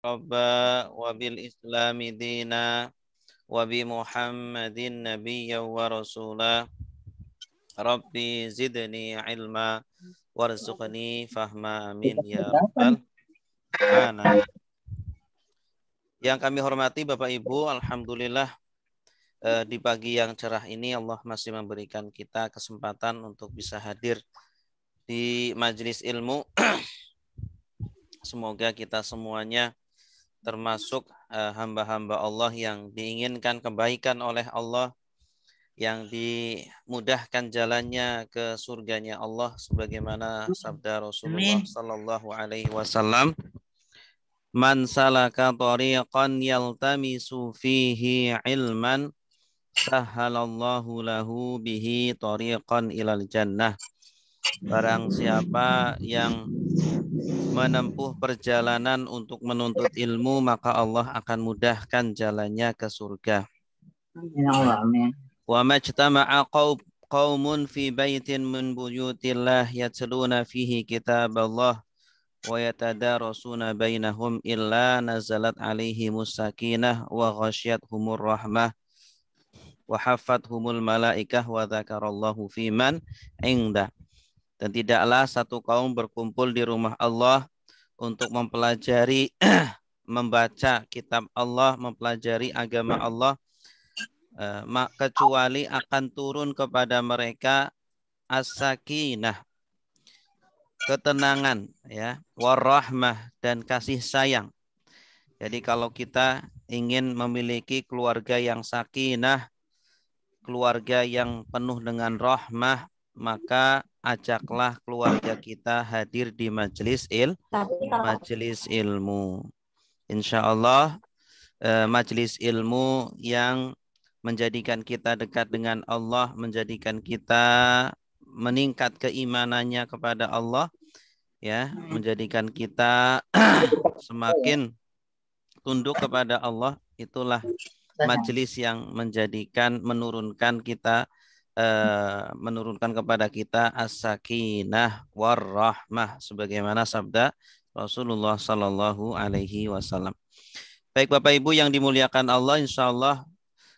Rabba wa bil islami dina wa bi Muhammadin nabiyya wa rasula. Rabbi zidni ilma warzuqni fahma amin ya rabbal alamin. Yang kami hormati Bapak Ibu, alhamdulillah di pagi yang cerah ini Allah masih memberikan kita kesempatan untuk bisa hadir di majelis ilmu. Semoga kita semuanya termasuk hamba-hamba Allah yang diinginkan kebaikan oleh Allah, yang dimudahkan jalannya ke surganya Allah, sebagaimana sabda Rasulullah sallallahu alaihi wasallam, "Man salaka tariqan yaltamisu fihi ilman, sahhalallahu lahu bihi tariqan ilal jannah." Barang siapa yang menempuh perjalanan untuk menuntut ilmu, maka Allah akan mudahkan jalannya ke surga. Wa majtama'a qaumun fi baitin min buyutillah yatluna fihi kitaballah wa yatadarasuna bainahum illa nazalat alaihimus sakinah wa ghasyiyatuhumur rahmah wa haffathumul malaikah wa dzakarallahu fiman indah. Dan tidaklah satu kaum berkumpul di rumah Allah untuk mempelajari, membaca kitab Allah, mempelajari agama Allah, kecuali akan turun kepada mereka as-sakinah, ketenangan, ya, warahmah, dan kasih sayang. Jadi kalau kita ingin memiliki keluarga yang sakinah, keluarga yang penuh dengan rahmah, maka ajaklah keluarga kita hadir di majelis ilmu. Insya Allah majelis ilmu yang menjadikan kita dekat dengan Allah, menjadikan kita meningkat keimanannya kepada Allah, ya, menjadikan kita semakin tunduk kepada Allah. Itulah majelis yang menurunkan kepada kita as-sakinah warahmah, sebagaimana sabda Rasulullah sallallahu alaihi wasallam. Baik Bapak Ibu yang dimuliakan Allah, insya Allah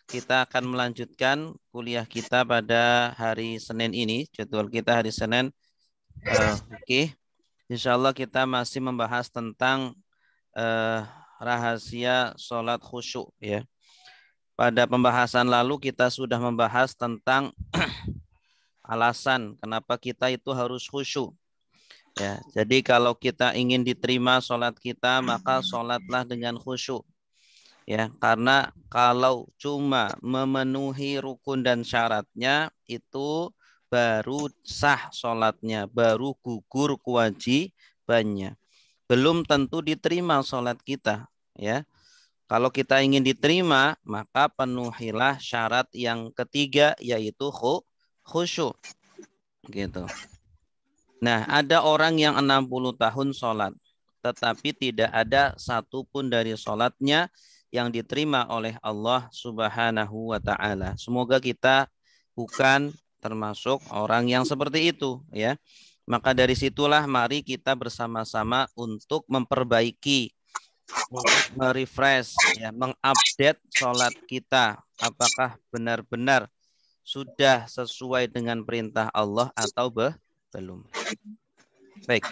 kita akan melanjutkan kuliah kita pada hari Senin ini. Jadwal kita hari Senin. Insya Allah kita masih membahas tentang rahasia sholat khusyuk, ya. Pada pembahasan lalu kita sudah membahas tentang alasan kenapa kita itu harus khusyuk. Ya, jadi kalau kita ingin diterima sholat kita, maka sholatlah dengan khusyuk. Ya, karena kalau cuma memenuhi rukun dan syaratnya, itu baru sah sholatnya, baru gugur kewajibannya. Belum tentu diterima sholat kita, ya. Kalau kita ingin diterima, maka penuhilah syarat yang ketiga, yaitu khusyuk. Gitu. Nah, ada orang yang 60 tahun sholat, tetapi tidak ada satupun dari sholatnya yang diterima oleh Allah Subhanahu wa Ta'ala. Semoga kita bukan termasuk orang yang seperti itu, ya. Maka dari situlah mari kita bersama-sama untuk memperbaiki, untuk merefresh, ya, mengupdate sholat kita. Apakah benar-benar sudah sesuai dengan perintah Allah atau belum? Baik,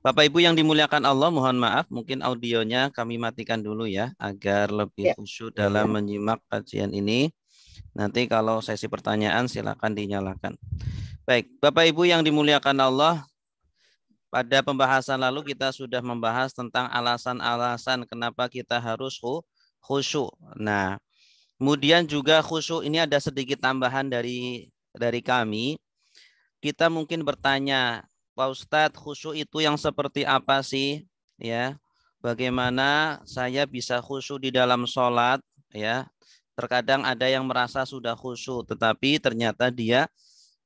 Bapak Ibu yang dimuliakan Allah, mohon maaf, mungkin audionya kami matikan dulu ya, agar lebih khusyuk dalam menyimak kajian ini. Nanti kalau sesi pertanyaan silakan dinyalakan. Baik, Bapak Ibu yang dimuliakan Allah, pada pembahasan lalu kita sudah membahas tentang alasan-alasan kenapa kita harus khusyuk. Nah, kemudian juga khusyuk ini ada sedikit tambahan dari kami. Kita mungkin bertanya, Pak Ustadz, khusyuk itu yang seperti apa sih? Ya, bagaimana saya bisa khusyuk di dalam sholat? Ya, terkadang ada yang merasa sudah khusyuk, tetapi ternyata dia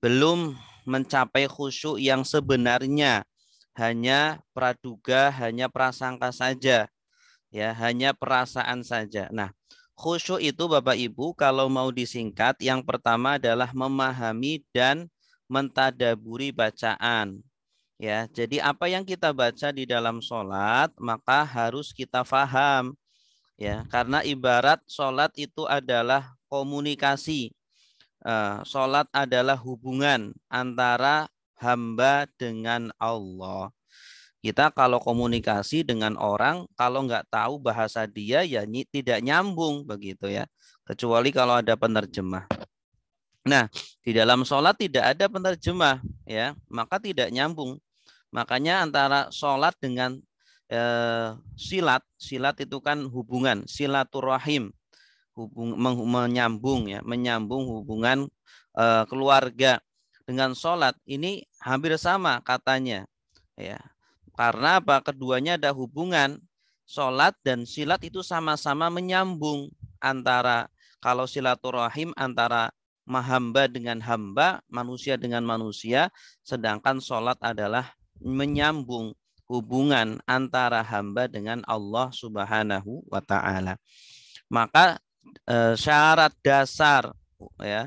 belum mencapai khusyuk yang sebenarnya. Hanya praduga, hanya prasangka saja, ya, hanya perasaan saja. Nah, khusyuk itu Bapak Ibu kalau mau disingkat, yang pertama adalah memahami dan mentadaburi bacaan. Ya, jadi apa yang kita baca di dalam sholat maka harus kita faham, ya, karena ibarat sholat itu adalah komunikasi. Sholat adalah hubungan antara hamba dengan Allah. Kita kalau komunikasi dengan orang, kalau nggak tahu bahasa dia, ya tidak nyambung begitu ya. Kecuali kalau ada penerjemah. Nah, di dalam sholat tidak ada penerjemah, ya, maka tidak nyambung. Makanya antara sholat dengan silat, silat itu kan hubungan, silaturahim, menyambung ya, menyambung hubungan keluarga. Dengan sholat ini hampir sama katanya, ya. Karena apa? Keduanya ada hubungan. Sholat dan silat itu sama-sama menyambung antara, kalau silaturahim antara hamba dengan hamba, manusia dengan manusia, sedangkan sholat adalah menyambung hubungan antara hamba dengan Allah Subhanahu wa taala. Maka syarat dasar, ya,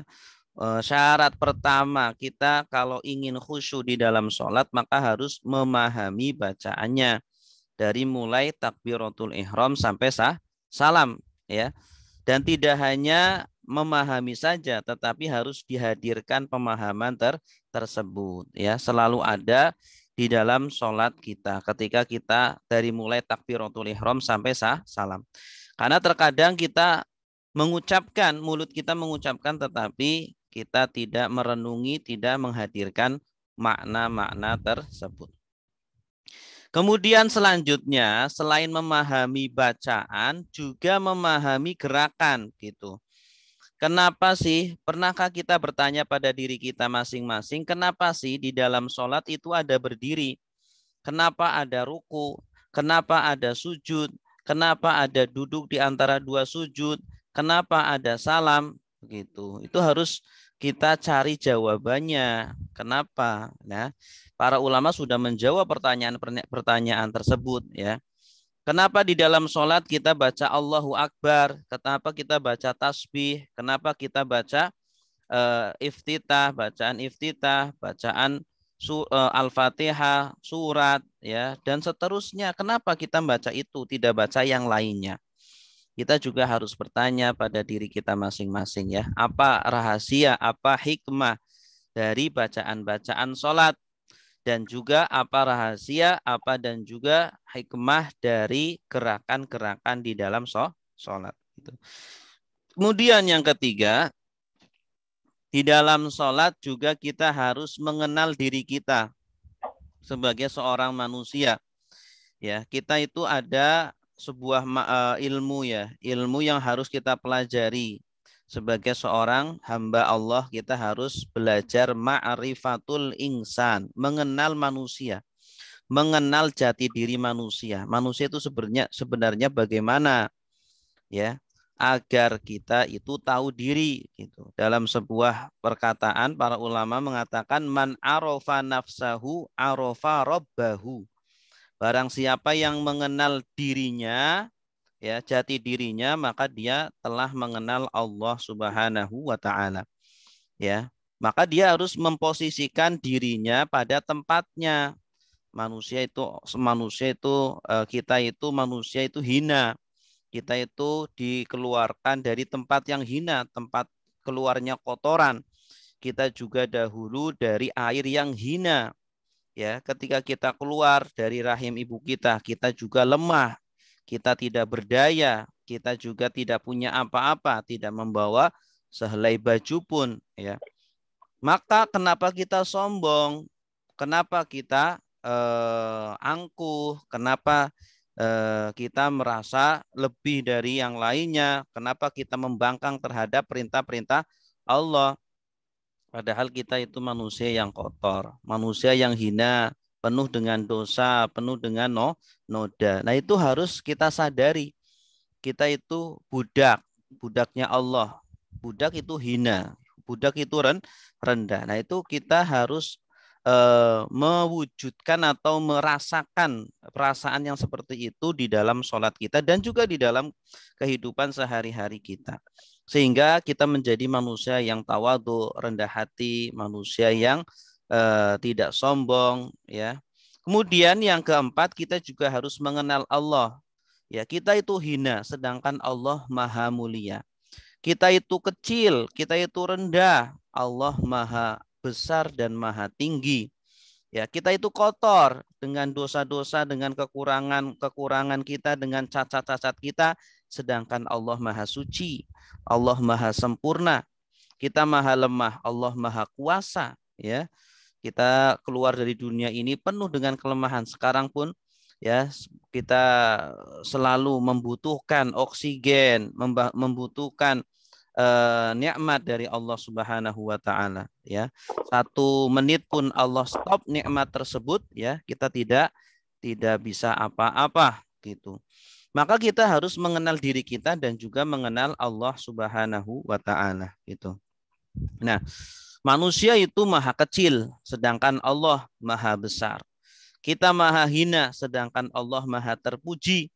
syarat pertama kita kalau ingin khusyuk di dalam sholat maka harus memahami bacaannya dari mulai takbiratul ihram sampai salam, ya. Dan tidak hanya memahami saja tetapi harus dihadirkan pemahaman tersebut, ya, selalu ada di dalam sholat kita ketika kita dari mulai takbiratul ihram sampai salam. Karena terkadang kita mengucapkan, mulut kita mengucapkan tetapi kita tidak merenungi, tidak menghadirkan makna-makna tersebut. Kemudian selanjutnya selain memahami bacaan juga memahami gerakan gitu. Kenapa sih? Pernahkah kita bertanya pada diri kita masing-masing, kenapa sih di dalam sholat itu ada berdiri? Kenapa ada ruku? Kenapa ada sujud? Kenapa ada duduk di antara dua sujud? Kenapa ada salam? Begitu. Itu harus kita cari jawabannya. Kenapa? Nah, para ulama sudah menjawab pertanyaan tersebut, ya. Kenapa di dalam sholat kita baca Allahu Akbar? Kenapa kita baca tasbih? Kenapa kita baca iftitah, bacaan iftitah, bacaan Al-Fatihah, surat, ya, dan seterusnya. Kenapa kita baca itu, tidak baca yang lainnya? Kita juga harus bertanya pada diri kita masing-masing, ya. Apa rahasia, apa hikmah dari bacaan-bacaan sholat? Dan juga apa rahasia, apa dan juga hikmah dari gerakan-gerakan di dalam sholat. Kemudian yang ketiga, di dalam sholat juga kita harus mengenal diri kita sebagai seorang manusia. Ya, kita itu ada sebuah ilmu, ya, ilmu yang harus kita pelajari. Sebagai seorang hamba Allah, kita harus belajar ma'rifatul insan, mengenal manusia, mengenal jati diri manusia. Manusia itu sebenarnya bagaimana, ya, agar kita itu tahu diri gitu. Dalam sebuah perkataan para ulama mengatakan man arofa nafsahu arofa robbahu. Barang siapa yang mengenal dirinya, ya, jati dirinya, maka dia telah mengenal Allah Subhanahu wa taala. Ya. Maka dia harus memposisikan dirinya pada tempatnya. Kita itu manusia itu hina. Kita itu dikeluarkan dari tempat yang hina, tempat keluarnya kotoran. Kita juga dahulu dari air yang hina. Ya, ketika kita keluar dari rahim ibu kita juga lemah, kita tidak berdaya, kita juga tidak punya apa-apa, tidak membawa sehelai baju pun, ya. Maka kenapa kita sombong? Kenapa kita angkuh? Kenapa kita merasa lebih dari yang lainnya? Kenapa kita membangkang terhadap perintah-perintah Allah? Padahal kita itu manusia yang kotor, manusia yang hina, penuh dengan dosa, penuh dengan noda. Nah, itu harus kita sadari. Kita itu budak, budaknya Allah. Budak itu hina, budak itu rendah. Nah, itu kita harus mewujudkan atau merasakan perasaan yang seperti itu di dalam sholat kita dan juga di dalam kehidupan sehari-hari kita. Sehingga kita menjadi manusia yang tawadhu, rendah hati, manusia yang tidak sombong, ya, Kemudian yang keempat, kita juga harus mengenal Allah. Ya, kita itu hina, sedangkan Allah maha mulia. Kita itu kecil, kita itu rendah. Allah maha besar dan maha tinggi. Ya, kita itu kotor dengan dosa-dosa, dengan kekurangan kita, dengan cacat-cacat kita, sedangkan Allah maha suci, Allah maha sempurna. Kita maha lemah, Allah maha kuasa, ya. Kita keluar dari dunia ini penuh dengan kelemahan. Sekarang pun ya kita selalu membutuhkan oksigen, membutuhkan nikmat dari Allah Subhanahu wa taala, ya. 1 menit pun Allah stop nikmat tersebut, ya, kita tidak bisa apa-apa gitu. Maka kita harus mengenal diri kita dan juga mengenal Allah Subhanahu wa taala gitu. Nah, manusia itu maha kecil, sedangkan Allah maha besar. Kita maha hina, sedangkan Allah maha terpuji.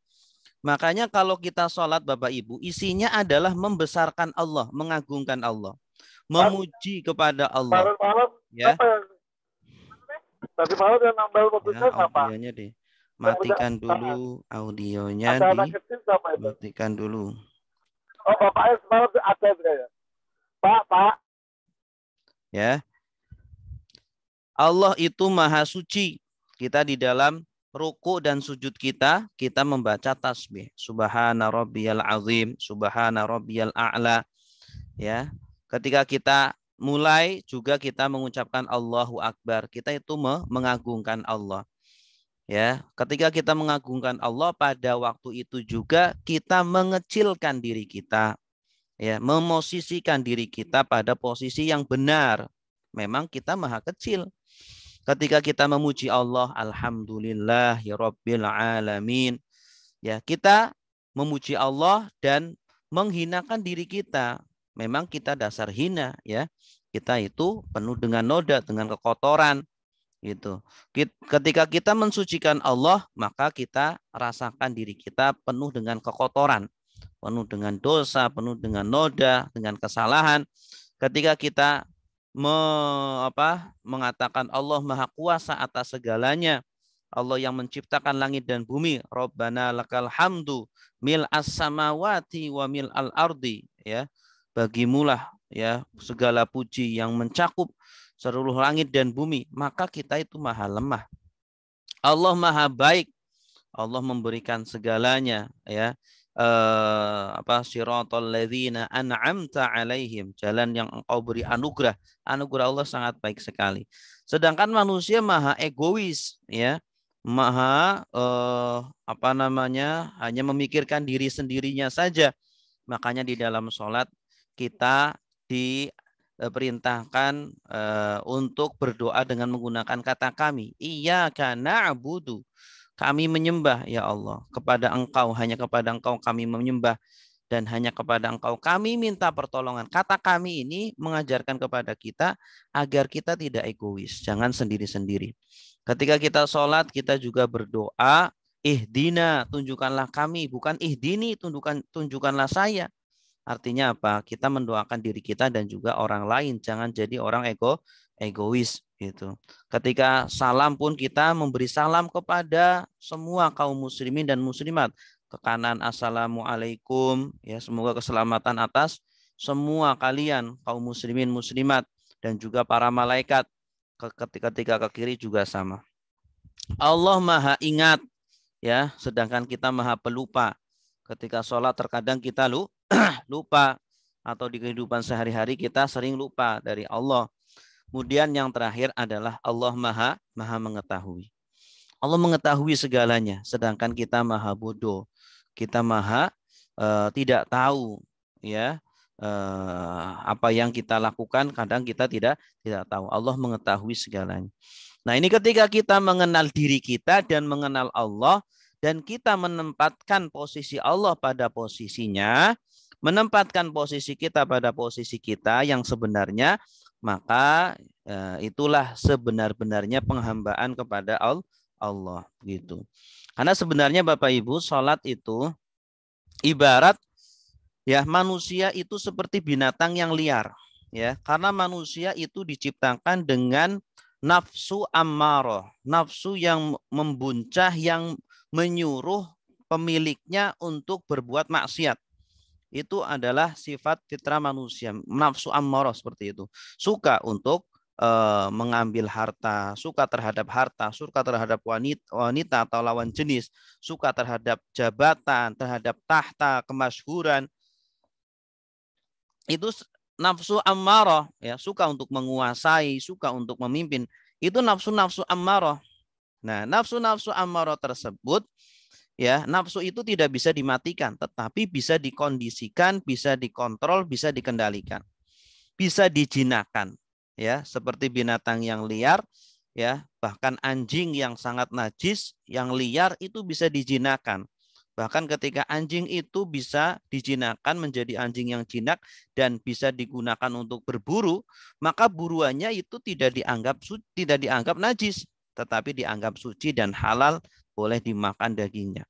Makanya kalau kita sholat Bapak Ibu, isinya adalah membesarkan Allah, mengagungkan Allah, memuji kepada Allah. Malam-malam Ya, apa yang tadi malam yang nambah ya mobilnya siapa? audionya deh. Yang udah Matikan dulu audionya, ada anak kecil siapa itu? dimatikan dulu. Oh bapaknya semalam ada ya. Pak. Ya, Allah itu maha suci. Kita di dalam ruku dan sujud kita membaca tasbih. Subhana rabbiyal azim, subhana rabbiyal a'la. Ya. Ketika kita mulai juga kita mengucapkan Allahu Akbar. Kita itu mengagungkan Allah. Ya, ketika kita mengagungkan Allah, pada waktu itu juga kita mengecilkan diri kita, ya, memosisikan diri kita pada posisi yang benar. Memang kita maha kecil. Ketika kita memuji Allah, alhamdulillahirabbil alamin. Ya, kita memuji Allah dan menghinakan diri kita. Memang kita dasar hina, ya. Kita itu penuh dengan noda, dengan kekotoran gitu. Ketika kita mensucikan Allah, maka kita rasakan diri kita penuh dengan kekotoran, penuh dengan dosa, penuh dengan noda, dengan kesalahan. Ketika kita mengatakan Allah maha kuasa atas segalanya, Allah yang menciptakan langit dan bumi, Rabbana lakal hamdu mil as-samawati wa mil al-ardi, ya. Bagimulah, ya, segala puji yang mencakup seluruh langit dan bumi. Maka kita itu maha lemah. Allah maha baik, Allah memberikan segalanya, ya. Siratal ladzina an'amta alaihim, jalan yang engkau beri anugerah. Anugerah Allah sangat baik sekali. Sedangkan manusia maha egois, ya. Maha hanya memikirkan diri sendirinya saja. Makanya di dalam sholat kita diperintahkan untuk berdoa dengan menggunakan kata kami. Iyyaka na'budu, kami menyembah ya Allah, kepada Engkau, hanya kepada Engkau kami menyembah, dan hanya kepada Engkau kami minta pertolongan. Kata kami ini mengajarkan kepada kita agar kita tidak egois, jangan sendiri-sendiri. Ketika kita sholat, kita juga berdoa, ihdina, tunjukkanlah kami, bukan ihdini, tunjukkanlah saya. Artinya apa? Kita mendoakan diri kita dan juga orang lain, jangan jadi orang egois gitu. Ketika salam pun kita memberi salam kepada semua kaum muslimin dan muslimat. Ke kanan assalamualaikum, ya, semoga keselamatan atas semua kalian kaum muslimin muslimat dan juga para malaikat. Ketika ke kiri juga sama. Allah maha ingat, ya, sedangkan kita maha pelupa. Ketika sholat terkadang kita lupa, atau di kehidupan sehari-hari kita sering lupa dari Allah. Kemudian yang terakhir adalah Allah maha mengetahui. Allah mengetahui segalanya, sedangkan kita maha bodoh. Kita maha tidak tahu, ya, apa yang kita lakukan. Kadang kita tidak tahu. Allah mengetahui segalanya. Nah, ini ketika kita mengenal diri kita dan mengenal Allah, dan kita menempatkan posisi Allah pada posisinya, menempatkan posisi kita pada posisi kita yang sebenarnya, maka itulah sebenar-benarnya penghambaan kepada Allah gitu. Karena sebenarnya Bapak Ibu, sholat itu ibarat, ya, manusia itu seperti binatang yang liar, ya, karena manusia itu diciptakan dengan nafsu ammarah, nafsu yang membuncah, yang menyuruh pemiliknya untuk berbuat maksiat. Itu adalah sifat fitrah manusia, nafsu ammarah seperti itu. Suka untuk mengambil harta, suka terhadap harta, suka terhadap wanita atau lawan jenis, suka terhadap jabatan, terhadap tahta, kemasyhuran. Itu nafsu ammarah, ya, suka untuk menguasai, suka untuk memimpin. Itu nafsu-nafsu ammarah. Nah, nafsu-nafsu ammarah tersebut, ya, nafsu itu tidak bisa dimatikan, tetapi bisa dikondisikan, bisa dikontrol, bisa dikendalikan, bisa dijinakan, ya, seperti binatang yang liar, ya, bahkan anjing yang sangat najis, yang liar itu bisa dijinakan. Bahkan ketika anjing itu bisa dijinakan menjadi anjing yang jinak dan bisa digunakan untuk berburu, maka buruannya itu tidak dianggap najis, tetapi dianggap suci dan halal, boleh dimakan dagingnya.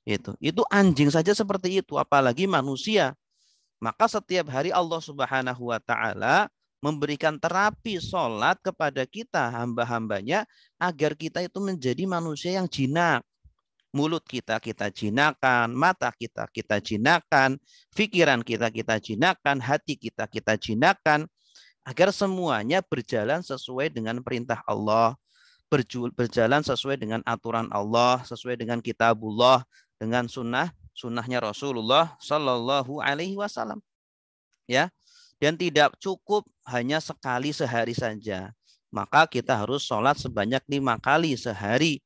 Itu anjing saja seperti itu, apalagi manusia. Maka setiap hari Allah Subhanahu wa taala memberikan terapi sholat kepada kita, hamba-hambanya, agar kita itu menjadi manusia yang jinak. Mulut kita jinakan, mata kita jinakan, pikiran kita jinakan, hati kita jinakan, agar semuanya berjalan sesuai dengan perintah Allah, berjalan sesuai dengan aturan Allah, sesuai dengan kitabullah, dengan sunnahnya Rasulullah Shallallahu Alaihi Wasallam. Ya, dan tidak cukup hanya sekali sehari saja. Maka kita harus sholat sebanyak 5 kali sehari.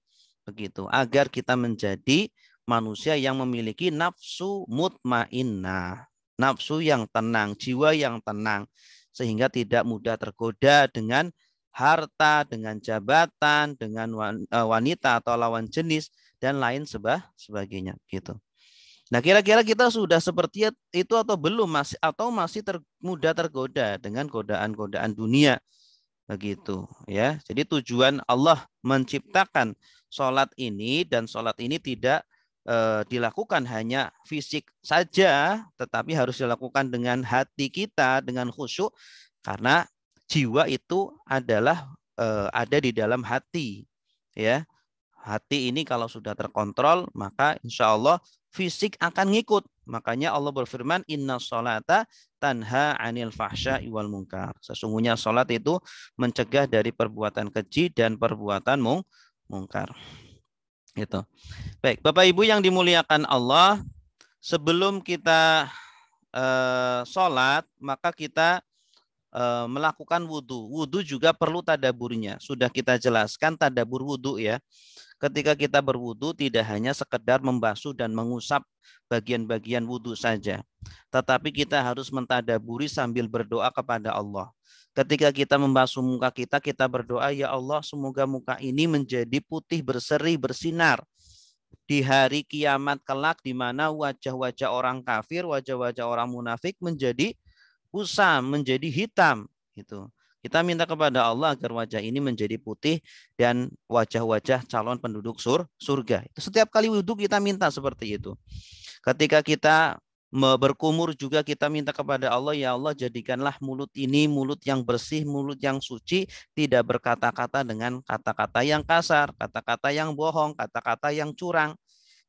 Begitu, agar kita menjadi manusia yang memiliki nafsu mutmainnah, nafsu yang tenang, jiwa yang tenang, sehingga tidak mudah tergoda dengan harta, dengan jabatan, dengan wanita atau lawan jenis dan lain sebagainya gitu. Nah, kira-kira kita sudah seperti itu atau belum, masih mudah tergoda dengan godaan-godaan dunia. Begitu, ya. Jadi tujuan Allah menciptakan sholat ini, dan sholat ini tidak dilakukan hanya fisik saja, tetapi harus dilakukan dengan hati kita, dengan khusyuk, karena jiwa itu adalah ada di dalam hati, ya. Hati ini kalau sudah terkontrol, maka insya Allah fisik akan ngikut. Makanya Allah berfirman, inna sholata tanha anil fahsya'i wal munkar. Sesungguhnya sholat itu mencegah dari perbuatan keji dan perbuatan mungkar. Gitu. Baik, Bapak Ibu yang dimuliakan Allah, sebelum kita sholat, maka kita melakukan wudhu. Wudhu juga perlu tadaburnya. Sudah kita jelaskan tadabur wudhu, ya. Ketika kita berwudhu tidak hanya sekedar membasuh dan mengusap bagian-bagian wudhu saja, tetapi kita harus mentadaburi sambil berdoa kepada Allah. Ketika kita membasuh muka kita berdoa, ya Allah, semoga muka ini menjadi putih, berseri, bersinar di hari kiamat kelak, di mana wajah-wajah orang kafir, wajah-wajah orang munafik menjadi kusam, menjadi hitam. Gitu. Kita minta kepada Allah agar wajah ini menjadi putih dan wajah-wajah calon penduduk surga. Setiap kali wudhu kita minta seperti itu. Ketika kita berkumur juga kita minta kepada Allah, ya Allah, jadikanlah mulut ini mulut yang bersih, mulut yang suci, tidak berkata-kata dengan kata-kata yang kasar, kata-kata yang bohong, kata-kata yang curang.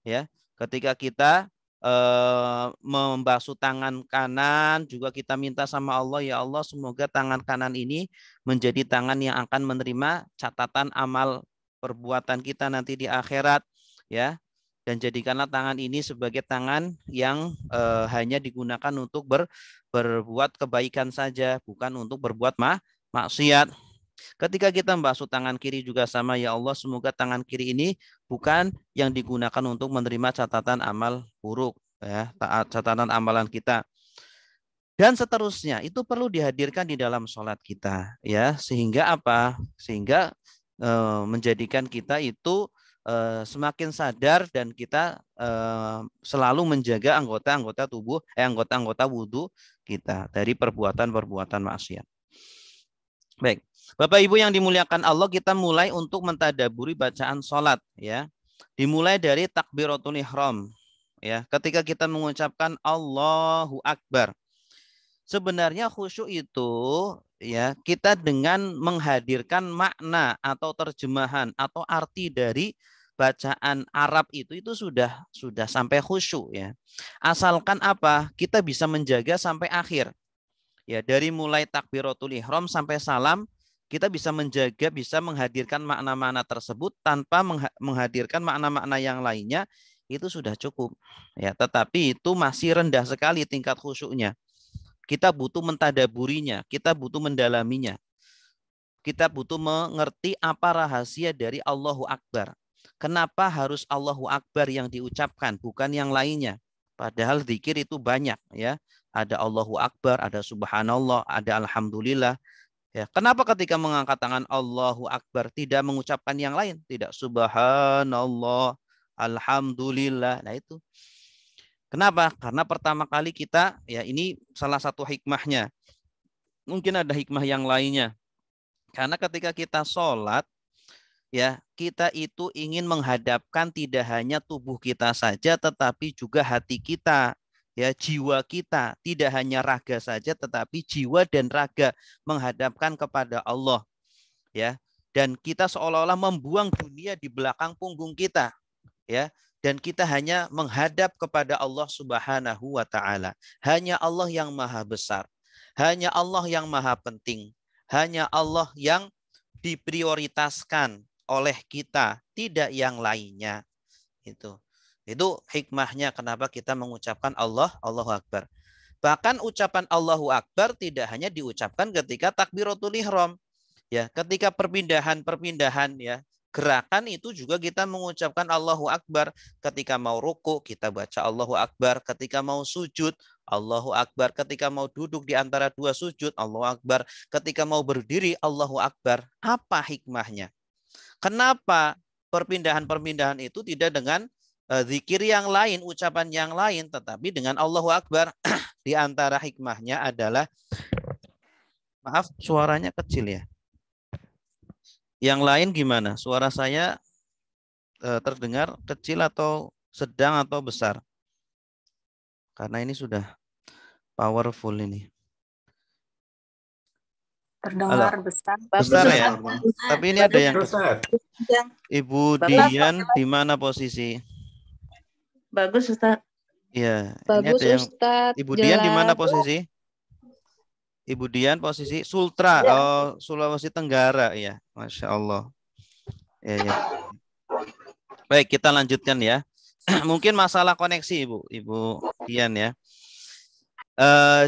Ya, ketika kita membasuh tangan kanan juga kita minta sama Allah, ya Allah, semoga tangan kanan ini menjadi tangan yang akan menerima catatan amal perbuatan kita nanti di akhirat, ya, dan jadikanlah tangan ini sebagai tangan yang hanya digunakan untuk berbuat kebaikan saja, bukan untuk berbuat maksiat. Ketika kita membasuh tangan kiri juga sama, ya Allah, semoga tangan kiri ini bukan yang digunakan untuk menerima catatan amal buruk, ya, catatan amalan kita. Dan seterusnya, itu perlu dihadirkan di dalam sholat kita, ya, sehingga apa? Sehingga menjadikan kita itu semakin sadar dan kita selalu menjaga anggota-anggota tubuh, anggota-anggota wudhu kita dari perbuatan-perbuatan maksiat. Baik, Bapak Ibu yang dimuliakan Allah, kita mulai untuk mentadaburi bacaan sholat, ya. Dimulai dari takbiratul ihram, ya. Ketika kita mengucapkan Allahu Akbar, Sebenarnya khusyuk itu ya kita dengan menghadirkan makna atau terjemahan atau arti dari bacaan Arab itu sudah sampai khusyuk ya. Asalkan apa? Kita bisa menjaga sampai akhir. Ya, dari mulai takbiratul ihram sampai salam kita bisa menjaga, bisa menghadirkan makna-makna tersebut tanpa menghadirkan makna-makna yang lainnya, itu sudah cukup. Ya, tetapi itu masih rendah sekali tingkat khusyuknya. Kita butuh mentadaburinya, kita butuh mendalaminya. Kita butuh mengerti apa rahasia dari Allahu Akbar. Kenapa harus Allahu Akbar yang diucapkan, bukan yang lainnya? Padahal zikir itu banyak ya. Ada Allahu Akbar, ada Subhanallah, ada Alhamdulillah. Ya, kenapa ketika mengangkat tangan Allahu Akbar tidak mengucapkan yang lain? Tidak Subhanallah, Alhamdulillah. Nah itu. Kenapa? Karena pertama kali kita, ya ini salah satu hikmahnya. Mungkin ada hikmah yang lainnya. Karena ketika kita sholat, ya kita itu ingin menghadapkan tidak hanya tubuh kita saja, tetapi juga hati kita, ya jiwa kita. Tidak hanya raga saja, tetapi jiwa dan raga menghadapkan kepada Allah, ya. Dan kita seolah-olah membuang dunia di belakang punggung kita, ya. Dan kita hanya menghadap kepada Allah Subhanahu wa taala. Hanya Allah yang maha besar. Hanya Allah yang maha penting. Hanya Allah yang diprioritaskan oleh kita, tidak yang lainnya. Itu hikmahnya kenapa kita mengucapkan Allahu Akbar. Bahkan ucapan Allahu Akbar tidak hanya diucapkan ketika takbiratul ihram. Ya, ketika perpindahan ya, gerakan itu juga kita mengucapkan Allahu Akbar. Ketika mau ruku kita baca Allahu Akbar, ketika mau sujud Allahu Akbar, ketika mau duduk di antara dua sujud Allahu Akbar, ketika mau berdiri Allahu Akbar. Apa hikmahnya? Kenapa perpindahan-perpindahan itu tidak dengan zikir yang lain, ucapan yang lain, tetapi dengan Allahu Akbar? Di antara hikmahnya adalah, maaf suaranya kecil ya. Yang lain gimana? Suara saya terdengar kecil atau sedang atau besar? Karena ini sudah powerful ini. Terdengar besar. Besar ya. Tapi ini ada yang kecil. Ibu Dian di mana posisi? Bagus Ustaz. Iya, bagus ini ada yang Ustaz. Ibu Dian di mana posisi? Ibu Dian posisi Sultra, oh Sulawesi Tenggara ya, Masya Allah. Ya. Baik, kita lanjutkan ya. Mungkin masalah koneksi Ibu Dian ya.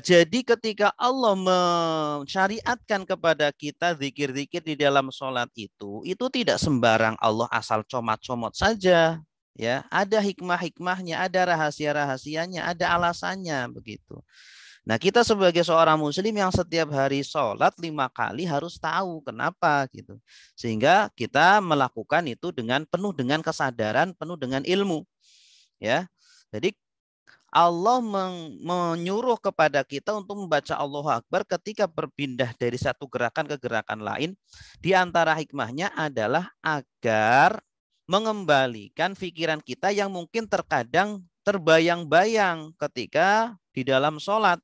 Jadi ketika Allah mensyariatkan kepada kita zikir-zikir di dalam sholat itu tidak sembarang Allah asal comot-comot saja. Ya, ada hikmah-hikmahnya, ada rahasia-rahasianya, ada alasannya begitu. Nah, kita sebagai seorang muslim yang setiap hari sholat 5 kali harus tahu kenapa gitu. Sehingga kita melakukan itu penuh dengan kesadaran, penuh dengan ilmu. Ya. Jadi Allah menyuruh kepada kita untuk membaca Allahu Akbar ketika berpindah dari satu gerakan ke gerakan lain. Di antara hikmahnya adalah agar mengembalikan pikiran kita yang mungkin terkadang terbayang-bayang ketika di dalam sholat.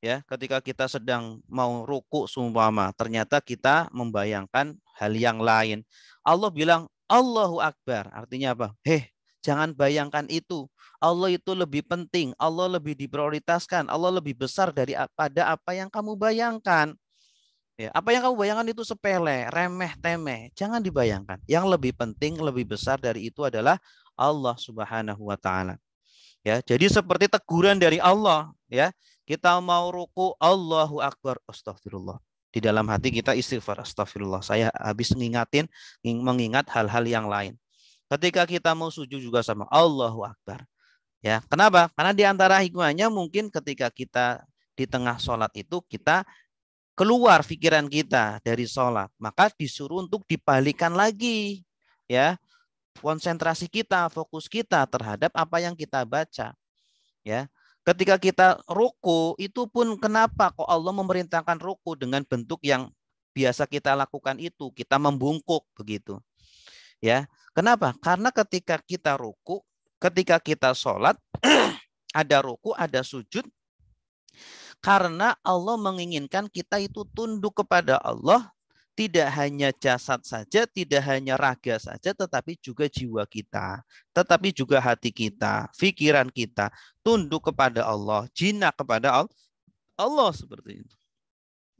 Ya, ketika kita sedang mau ruku seumpama, ternyata kita membayangkan hal yang lain. Allah bilang Allahu Akbar, artinya apa? Jangan bayangkan itu. Allah itu lebih penting, Allah lebih diprioritaskan, Allah lebih besar daripada apa yang kamu bayangkan. Ya, apa yang kamu bayangkan itu sepele, remeh temeh, jangan dibayangkan. Yang lebih penting, lebih besar dari itu adalah Allah Subhanahu wa taala. Ya, jadi seperti teguran dari Allah, ya. Kita mau ruku Allahu Akbar, astagfirullah. Di dalam hati kita istighfar, astagfirullah. Saya habis mengingat hal-hal yang lain. Ketika kita mau sujud juga sama Allahu Akbar. Ya, kenapa? Karena di antara hikmahnya mungkin ketika kita di tengah sholat itu kita keluar pikiran kita dari sholat, maka disuruh untuk dibalikan lagi, ya. Konsentrasi kita, fokus kita terhadap apa yang kita baca. Ya. Ketika kita ruku, itu pun kenapa kok Allah memerintahkan ruku dengan bentuk yang biasa kita lakukan itu, kita membungkuk begitu. Ya. Kenapa? Karena ketika kita ruku, ketika kita sholat, ada ruku, ada sujud. Karena Allah menginginkan kita itu tunduk kepada Allah, tidak hanya jasad saja, tidak hanya raga saja, tetapi juga jiwa kita, tetapi juga hati kita, pikiran kita, tunduk kepada Allah, jinak kepada Allah seperti itu.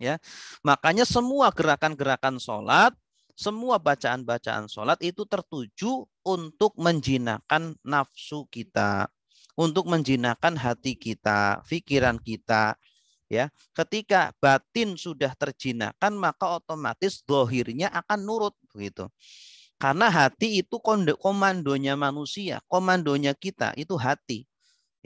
Ya, makanya semua gerakan-gerakan sholat, semua bacaan-bacaan sholat itu tertuju untuk menjinakkan nafsu kita, untuk menjinakkan hati kita, pikiran kita. Ya, ketika batin sudah terjinakkan, maka otomatis dohirnya akan nurut begitu. Karena hati itu komandonya manusia, komandonya kita itu hati.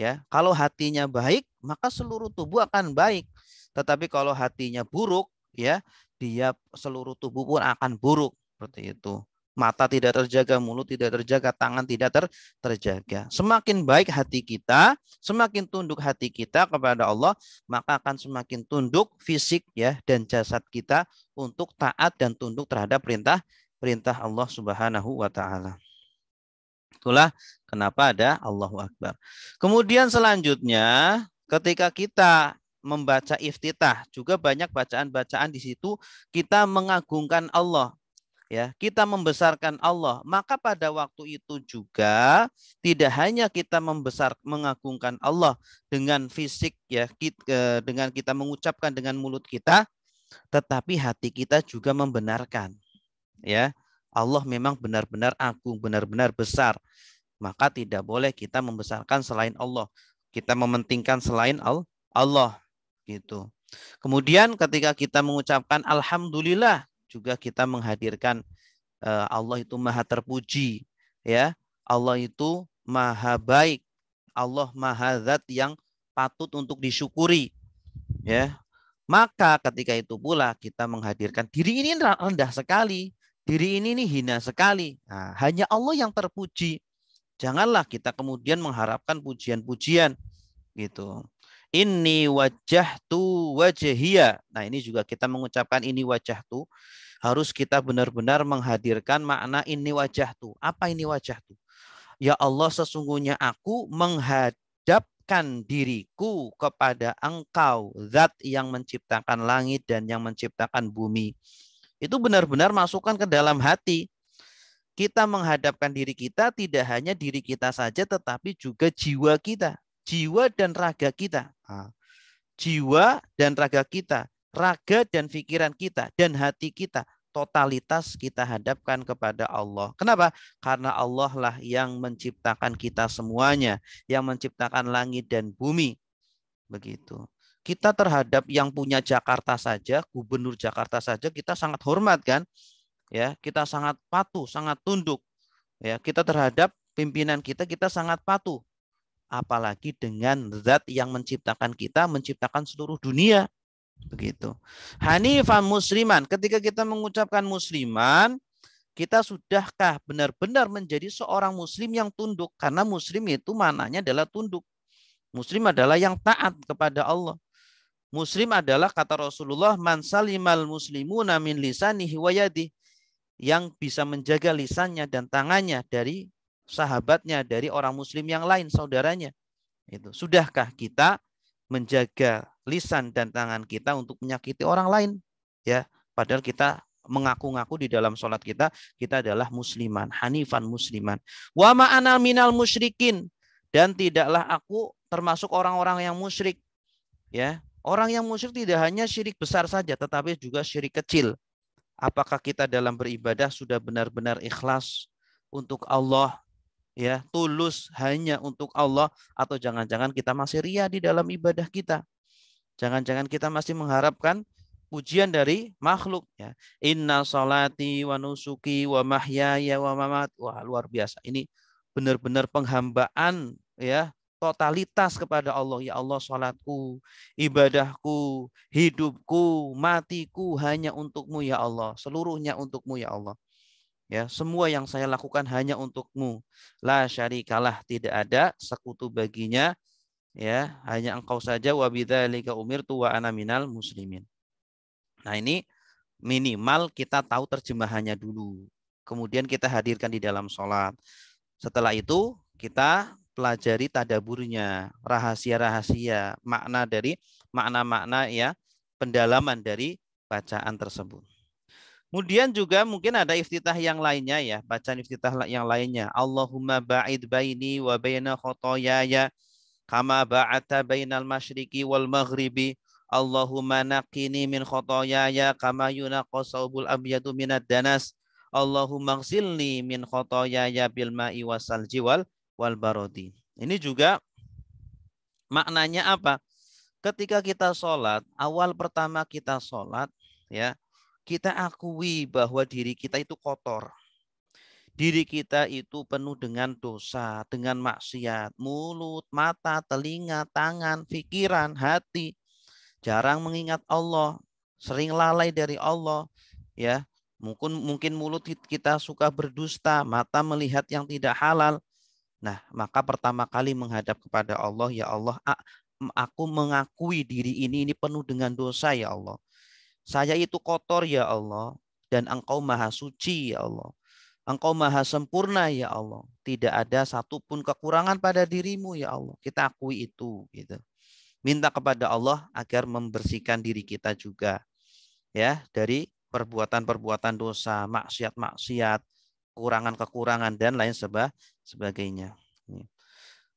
Ya, kalau hatinya baik, maka seluruh tubuh akan baik. Tetapi kalau hatinya buruk, ya, dia seluruh tubuh pun akan buruk seperti itu. Mata tidak terjaga, mulut tidak terjaga, tangan tidak terjaga. Semakin baik hati kita, semakin tunduk hati kita kepada Allah, maka akan semakin tunduk fisik ya dan jasad kita untuk taat dan tunduk terhadap perintah Allah Subhanahu wa taala. Itulah kenapa ada Allahu Akbar. Kemudian selanjutnya ketika kita membaca iftitah, juga banyak bacaan-bacaan di situ kita mengagungkan Allah. Ya, kita membesarkan Allah. Maka pada waktu itu juga tidak hanya kita mengagungkan Allah dengan fisik ya, dengan kita mengucapkan dengan mulut kita, tetapi hati kita juga membenarkan. Ya, Allah memang benar-benar agung, benar-benar besar. Maka tidak boleh kita membesarkan selain Allah. Kita mementingkan selain Allah gitu. Kemudian ketika kita mengucapkan alhamdulillah, juga kita menghadirkan Allah itu maha terpuji, ya. Allah itu maha baik. Allah maha zat yang patut untuk disyukuri, ya. Maka ketika itu pula kita menghadirkan diri ini rendah sekali, diri ini hina sekali. Nah, hanya Allah yang terpuji. Janganlah kita kemudian mengharapkan pujian-pujian gitu. Inni wajjahtu wajhiya. Nah, ini juga kita mengucapkan ini wajjahtu, harus kita benar-benar menghadirkan makna ini wajjahtu. Apa ini wajjahtu? Ya Allah, sesungguhnya aku menghadapkan diriku kepada Engkau, zat yang menciptakan langit dan yang menciptakan bumi. Itu benar-benar masukkan ke dalam hati. Kita menghadapkan diri kita, tidak hanya diri kita saja, tetapi juga jiwa kita. Jiwa dan raga kita. Jiwa dan raga kita. Raga dan pikiran kita. Dan hati kita. Totalitas kita hadapkan kepada Allah. Kenapa? Karena Allah lah yang menciptakan kita semuanya. Yang menciptakan langit dan bumi. Begitu. Kita terhadap yang punya Jakarta saja, gubernur Jakarta saja, kita sangat hormat kan? Ya, kita sangat patuh, sangat tunduk. Ya, kita terhadap pimpinan kita sangat patuh. Apalagi dengan zat yang menciptakan kita, menciptakan seluruh dunia. Begitu. Hanifan musliman, ketika kita mengucapkan musliman, kita sudahkah benar-benar menjadi seorang muslim yang tunduk? Karena muslim itu maknanya adalah tunduk. Muslim adalah yang taat kepada Allah. Muslim adalah kata Rasulullah, man salimal muslimuna min lisanihi wa yadihi, yang bisa menjaga lisannya dan tangannya dari sahabatnya, dari orang muslim yang lain, saudaranya. Itu. Sudahkah kita menjaga lisan dan tangan kita untuk menyakiti orang lain? Ya, padahal kita mengaku-ngaku di dalam sholat kita adalah musliman, hanifan musliman. Wa ma'ana minal musyrikin, dan tidaklah aku termasuk orang-orang yang musyrik. Ya, orang yang musyrik tidak hanya syirik besar saja, tetapi juga syirik kecil. Apakah kita dalam beribadah sudah benar-benar ikhlas untuk Allah, ya, tulus hanya untuk Allah, atau jangan-jangan kita masih ria di dalam ibadah kita? Jangan-jangan kita masih mengharapkan pujian dari makhluk, ya. Inna salati wa nusuki wa mahyaya wa mamat. Wah, luar biasa. Ini benar-benar penghambaan, ya, totalitas kepada Allah. Ya Allah, salatku, ibadahku, hidupku, matiku hanya untukmu ya Allah. Seluruhnya untukmu ya Allah. Ya, semua yang saya lakukan hanya untukmu. La syarikalah, tidak ada sekutu baginya. Ya, hanya engkau saja. Wa bidzalika umirtu wa ana minal muslimin. Nah, ini minimal kita tahu terjemahannya dulu. Kemudian kita hadirkan di dalam sholat. Setelah itu kita pelajari tadaburnya, rahasia-rahasia, makna dari makna-makna ya, pendalaman dari bacaan tersebut. Kemudian juga mungkin ada iftitah yang lainnya ya, bacaan iftitah yang lainnya. Allahumma ba'id baini wa baina khotoyaya kama ba'ata bainal masyriqi wal maghribi. Allahumma naqini min khotoyaya kama yunaqqas saubul abyadu minad danas. Allahumma ghsilni min khotoyaya bil ma'i wasalji wal barodi. Ini juga maknanya apa? Ketika kita sholat, awal pertama kita sholat, ya, kita akui bahwa diri kita itu kotor. Diri kita itu penuh dengan dosa, dengan maksiat, mulut, mata, telinga, tangan, pikiran, hati. Jarang mengingat Allah, sering lalai dari Allah, ya. Mungkin mulut kita suka berdusta, mata melihat yang tidak halal. Nah, maka pertama kali menghadap kepada Allah, ya Allah, aku mengakui diri ini penuh dengan dosa, ya Allah. Saya itu kotor, ya Allah, dan Engkau maha suci, ya Allah. Engkau maha sempurna, ya Allah. Tidak ada satupun kekurangan pada dirimu, ya Allah. Kita akui itu, gitu. Minta kepada Allah agar membersihkan diri kita juga, ya, dari perbuatan-perbuatan dosa, maksiat-maksiat, kekurangan-kekurangan dan lain sebagainya.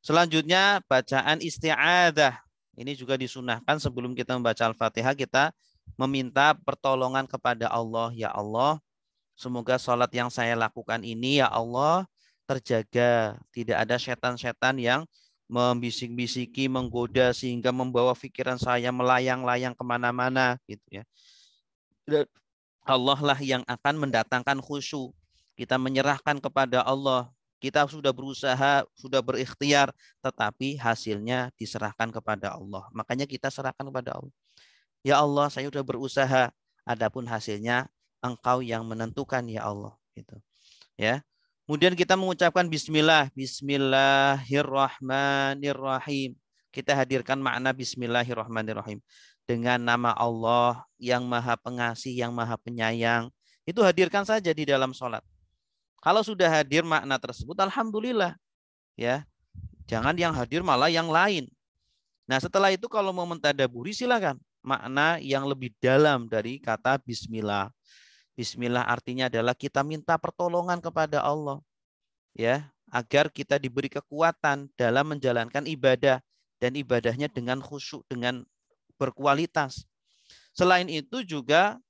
Selanjutnya bacaan isti'adzah. Ini juga disunahkan sebelum kita membaca Al-Fatihah, kita meminta pertolongan kepada Allah. Ya Allah, semoga sholat yang saya lakukan ini, ya Allah, terjaga. Tidak ada setan-setan yang membisik-bisiki, menggoda sehingga membawa pikiran saya melayang-layang kemana-mana, gitu ya. Allah lah yang akan mendatangkan khusyuk. Kita menyerahkan kepada Allah. Kita sudah berusaha, sudah berikhtiar, tetapi hasilnya diserahkan kepada Allah. Makanya kita serahkan kepada Allah. Ya Allah, saya sudah berusaha, adapun hasilnya Engkau yang menentukan, ya Allah. Gitu. Ya. Kemudian kita mengucapkan Bismillah, Bismillahirrahmanirrahim. Kita hadirkan makna Bismillahirrahmanirrahim. Dengan nama Allah yang maha pengasih, yang maha penyayang. Itu hadirkan saja di dalam sholat. Kalau sudah hadir makna tersebut, alhamdulillah. Ya, jangan yang hadir malah yang lain. Nah, setelah itu kalau mau mentadaburi silakan makna yang lebih dalam dari kata Bismillah. Bismillah artinya adalah kita minta pertolongan kepada Allah, ya, agar kita diberi kekuatan dalam menjalankan ibadah dan ibadahnya dengan khusyuk, dengan berkualitas. Selain itu juga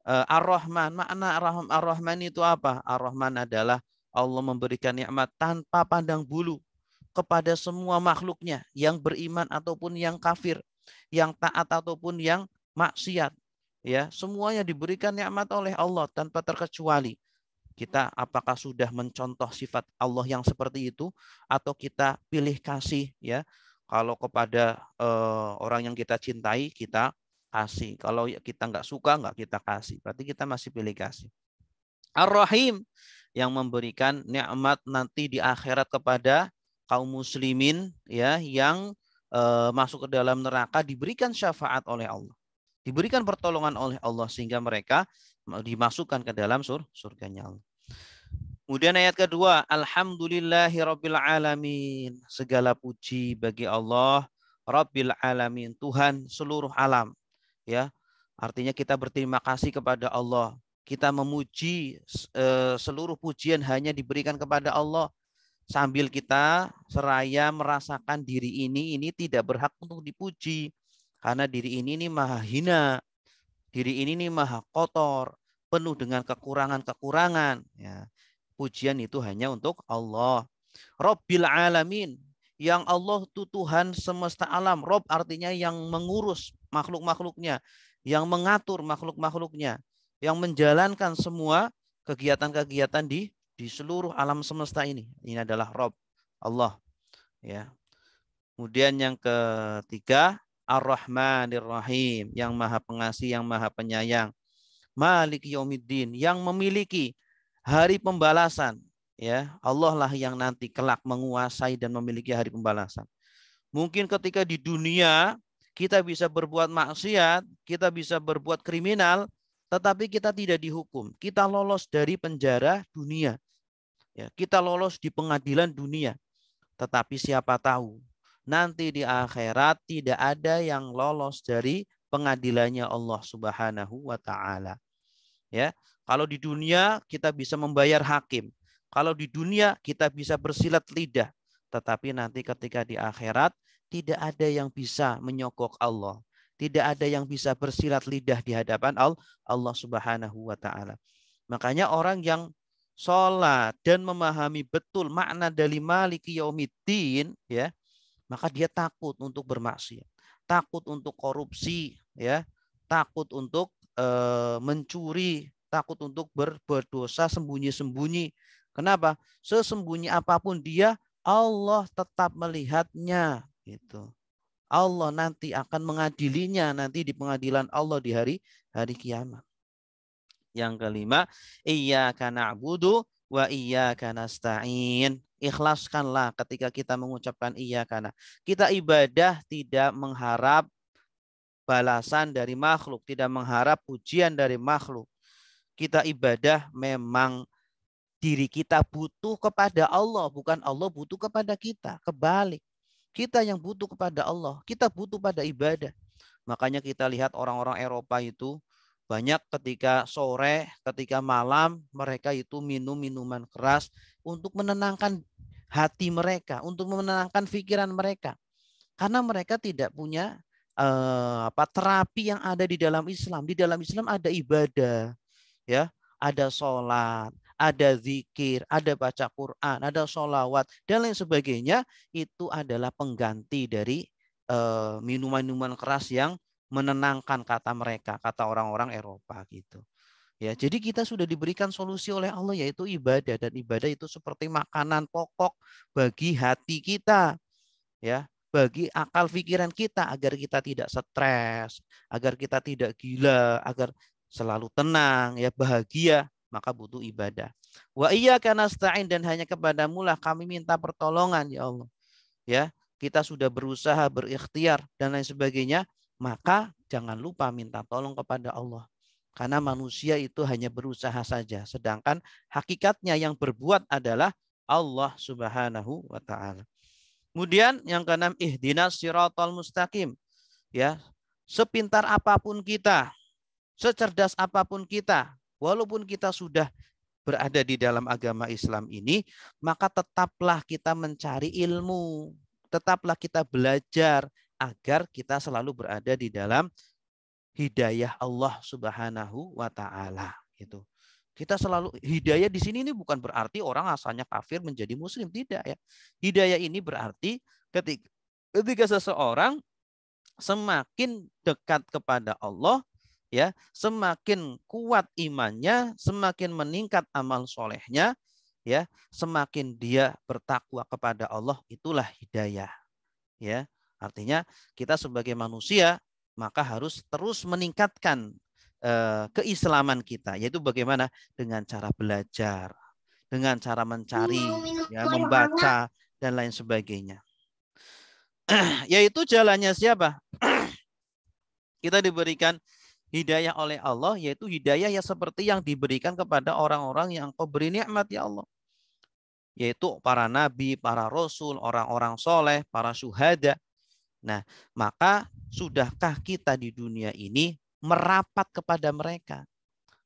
Ar-Rahman, makna Ar-Rahman itu apa? Ar-Rahman adalah Allah memberikan nikmat tanpa pandang bulu kepada semua makhluknya, yang beriman ataupun yang kafir, yang taat ataupun yang maksiat. Ya, semuanya diberikan nikmat oleh Allah tanpa terkecuali. Kita apakah sudah mencontoh sifat Allah yang seperti itu atau kita pilih kasih, ya? Kalau kepada orang yang kita cintai, kita kasih. Kalau kita nggak suka, nggak kita kasih. Berarti kita masih pilih kasih. Ar-Rahim, yang memberikan nikmat nanti di akhirat kepada kaum muslimin, ya, yang masuk ke dalam neraka, diberikan syafaat oleh Allah. Diberikan pertolongan oleh Allah sehingga mereka dimasukkan ke dalam surganya Allah. Kemudian ayat kedua, Alhamdulillahirabbil alamin. Segala puji bagi Allah, Rabbil alamin, Tuhan seluruh alam. Ya, artinya kita berterima kasih kepada Allah. Kita memuji, seluruh pujian hanya diberikan kepada Allah. Sambil kita seraya merasakan diri ini tidak berhak untuk dipuji. Karena diri ini maha hina. Diri ini maha kotor. Penuh dengan kekurangan-kekurangan. Ya. Pujian itu hanya untuk Allah. Rabbil alamin. Yang Allah itu Tuhan semesta alam. Rob artinya yang mengurus makhluk-makhluknya. Yang mengatur makhluk-makhluknya. Yang menjalankan semua kegiatan-kegiatan di seluruh alam semesta ini. Ini adalah Rob, Allah. Ya. Kemudian yang ketiga, Ar-Rahmanir-Rahim. Yang maha pengasih, yang maha penyayang. Malik Yaumiddin, yang memiliki hari pembalasan. Ya, Allah lah yang nanti kelak menguasai dan memiliki hari pembalasan. Mungkin ketika di dunia kita bisa berbuat maksiat, kita bisa berbuat kriminal, tetapi kita tidak dihukum. Kita lolos dari penjara dunia. Ya, kita lolos di pengadilan dunia. Tetapi siapa tahu nanti di akhirat tidak ada yang lolos dari pengadilannya Allah Subhanahu wa taala. Ya, kalau di dunia kita bisa membayar hakim. Kalau di dunia kita bisa bersilat lidah, tetapi nanti ketika di akhirat tidak ada yang bisa menyogok Allah. Tidak ada yang bisa bersilat lidah di hadapan Allah Subhanahu wa taala. Makanya orang yang sholat dan memahami betul makna dari Maliki Yaumiddin, ya, maka dia takut untuk bermaksiat, takut untuk korupsi, ya, takut untuk mencuri, takut untuk berdosa sembunyi-sembunyi. Kenapa? Sesembunyi apapun dia, Allah tetap melihatnya. Gitu. Allah nanti akan mengadilinya nanti di pengadilan Allah di hari kiamat. Yang kelima, iyyaka na'budu wa iyyaka nasta'in. Ikhlaskanlah ketika kita mengucapkan iyyaka. Kita ibadah tidak mengharap balasan dari makhluk, tidak mengharap pujian dari makhluk. Kita ibadah memang diri kita butuh kepada Allah, bukan Allah butuh kepada kita. Kebalik. Kita yang butuh kepada Allah, kita butuh pada ibadah. Makanya kita lihat orang-orang Eropa itu banyak ketika sore, ketika malam, mereka itu minum minuman keras untuk menenangkan hati mereka, untuk menenangkan pikiran mereka. Karena mereka tidak punya terapi yang ada di dalam Islam. Di dalam Islam ada ibadah, ya, ada sholat, ada zikir, ada baca Quran, ada sholawat, dan lain sebagainya. Itu adalah pengganti dari minuman-minuman keras yang menenangkan, kata mereka, kata orang-orang Eropa gitu. Ya, jadi kita sudah diberikan solusi oleh Allah, yaitu ibadah, dan ibadah itu seperti makanan pokok bagi hati kita, ya, bagi akal pikiran kita, agar kita tidak stres, agar kita tidak gila, agar selalu tenang, ya, bahagia, maka butuh ibadah. Wa iyyaka nasta'in, dan hanya kepadamu lah kami minta pertolongan, ya Allah. Ya, kita sudah berusaha, berikhtiar dan lain sebagainya, maka jangan lupa minta tolong kepada Allah. Karena manusia itu hanya berusaha saja, sedangkan hakikatnya yang berbuat adalah Allah Subhanahu wa taala. Kemudian yang keenam, ihdinas siratal mustaqim. Ya, sepintar apapun kita, secerdas apapun kita, walaupun kita sudah berada di dalam agama Islam ini, maka tetaplah kita mencari ilmu, tetaplah kita belajar agar kita selalu berada di dalam hidayah Allah Subhanahu wa taala. Gitu. Kita selalu hidayah di sini ini bukan berarti orang asalnya kafir menjadi muslim, tidak, ya. Hidayah ini berarti ketika seseorang semakin dekat kepada Allah, ya, semakin kuat imannya, semakin meningkat amal solehnya, ya, semakin dia bertakwa kepada Allah, itulah hidayah, ya. Artinya kita sebagai manusia maka harus terus meningkatkan keislaman kita, yaitu bagaimana? Dengan cara belajar, dengan cara mencari, ya, membaca dan lain sebagainya. Yaitu jalannya siapa? Kita diberikan hidayah oleh Allah, yaitu hidayah yang seperti yang diberikan kepada orang-orang yang Engkau beri nikmat, ya Allah. Yaitu para nabi, para rasul, orang-orang soleh, para syuhada. Nah, maka sudahkah kita di dunia ini merapat kepada mereka,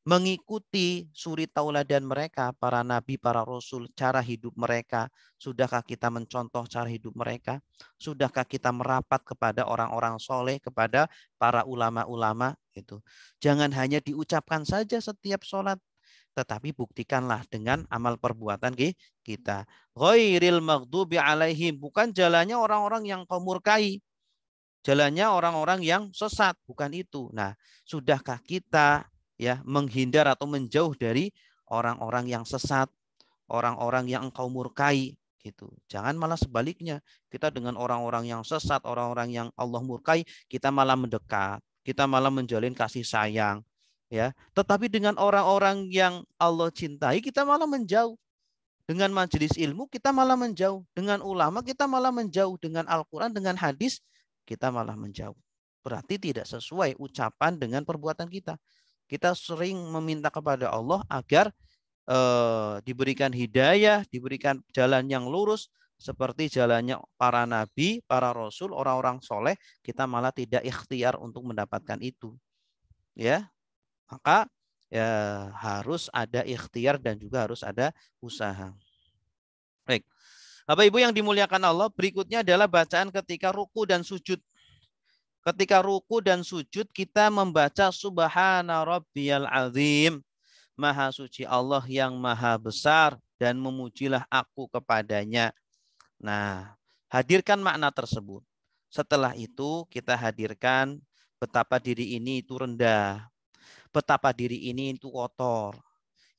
mengikuti suri tauladan mereka, para nabi, para rasul, cara hidup mereka? Sudahkah kita mencontoh cara hidup mereka? Sudahkah kita merapat kepada orang-orang soleh, kepada para ulama-ulama? Itu jangan hanya diucapkan saja setiap sholat, tetapi buktikanlah dengan amal perbuatan kita. Ghairil maghdubi alaihim, bukan jalannya orang-orang yang kau murkai, jalannya orang-orang yang sesat, bukan itu. Nah, sudahkah kita, ya, menghindar atau menjauh dari orang-orang yang sesat, orang-orang yang engkau murkai, gitu. Jangan malah sebaliknya, kita dengan orang-orang yang sesat, orang-orang yang Allah murkai, kita malah mendekat, kita malah menjalin kasih sayang, ya. Tetapi dengan orang-orang yang Allah cintai, kita malah menjauh. Dengan majelis ilmu kita malah menjauh, dengan ulama kita malah menjauh, dengan Al-Quran, dengan hadis kita malah menjauh. Berarti tidak sesuai ucapan dengan perbuatan kita. Kita sering meminta kepada Allah agar diberikan hidayah, diberikan jalan yang lurus, seperti jalannya para nabi, para rasul, orang-orang soleh, kita malah tidak ikhtiar untuk mendapatkan itu. Ya, maka ya harus ada ikhtiar dan juga harus ada usaha. Baik. Bapak Ibu yang dimuliakan Allah, berikutnya adalah bacaan ketika ruku dan sujud. Ketika ruku dan sujud kita membaca Subhana Rabbiyal Azim. Maha suci Allah yang maha besar dan memujilah aku kepadanya. Nah, hadirkan makna tersebut. Setelah itu kita hadirkan betapa diri ini itu rendah. Betapa diri ini itu kotor.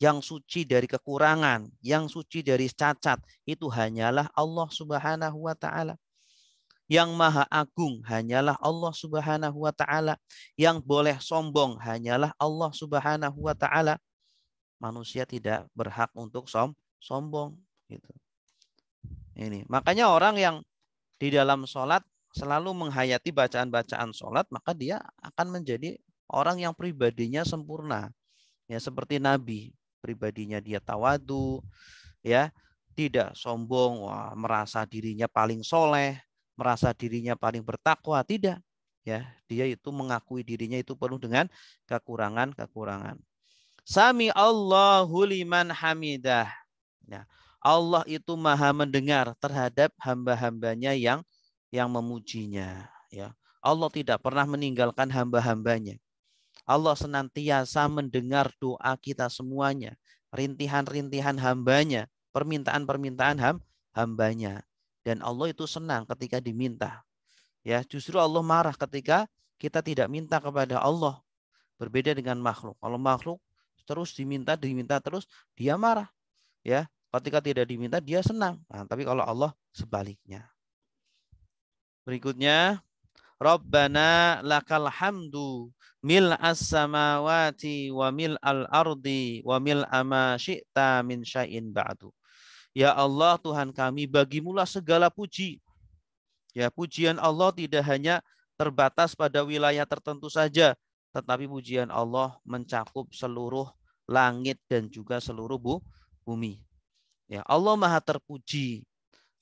Yang suci dari kekurangan, yang suci dari cacat, itu hanyalah Allah Subhanahu wa Ta'ala. Yang maha agung hanyalah Allah Subhanahu wa Ta'ala. Yang boleh sombong hanyalah Allah Subhanahu wa Ta'ala. Manusia tidak berhak untuk sombong. Gitu. Ini makanya orang yang di dalam sholat selalu menghayati bacaan-bacaan sholat, maka dia akan menjadi orang yang pribadinya sempurna. Ya, seperti Nabi, pribadinya dia tawadu, ya, tidak sombong, wah, merasa dirinya paling soleh, merasa dirinya paling bertakwa, tidak. Ya, dia itu mengakui dirinya itu penuh dengan kekurangan-kekurangan. Sami Allahu liman hamidah. Ya, Allah itu maha mendengar terhadap hamba-hambanya yang memujinya. Ya, Allah tidak pernah meninggalkan hamba-hambanya. Allah senantiasa mendengar doa kita semuanya, rintihan-rintihan hambanya, permintaan-permintaan hambanya. Dan Allah itu senang ketika diminta. Ya, justru Allah marah ketika kita tidak minta kepada Allah. Berbeda dengan makhluk. Kalau makhluk terus diminta terus, dia marah. Ya, ketika tidak diminta dia senang. Nah, tapi kalau Allah sebaliknya. Berikutnya, Rabbana lakal hamdu mil'as samawati wa mil'al ardi wa mil'a ma syi'ta min syai'in ba'du. Ya Allah Tuhan kami, bagimulah segala puji. Ya, pujian Allah tidak hanya terbatas pada wilayah tertentu saja, tetapi pujian Allah mencakup seluruh langit dan juga seluruh bumi. Ya, Allah maha terpuji.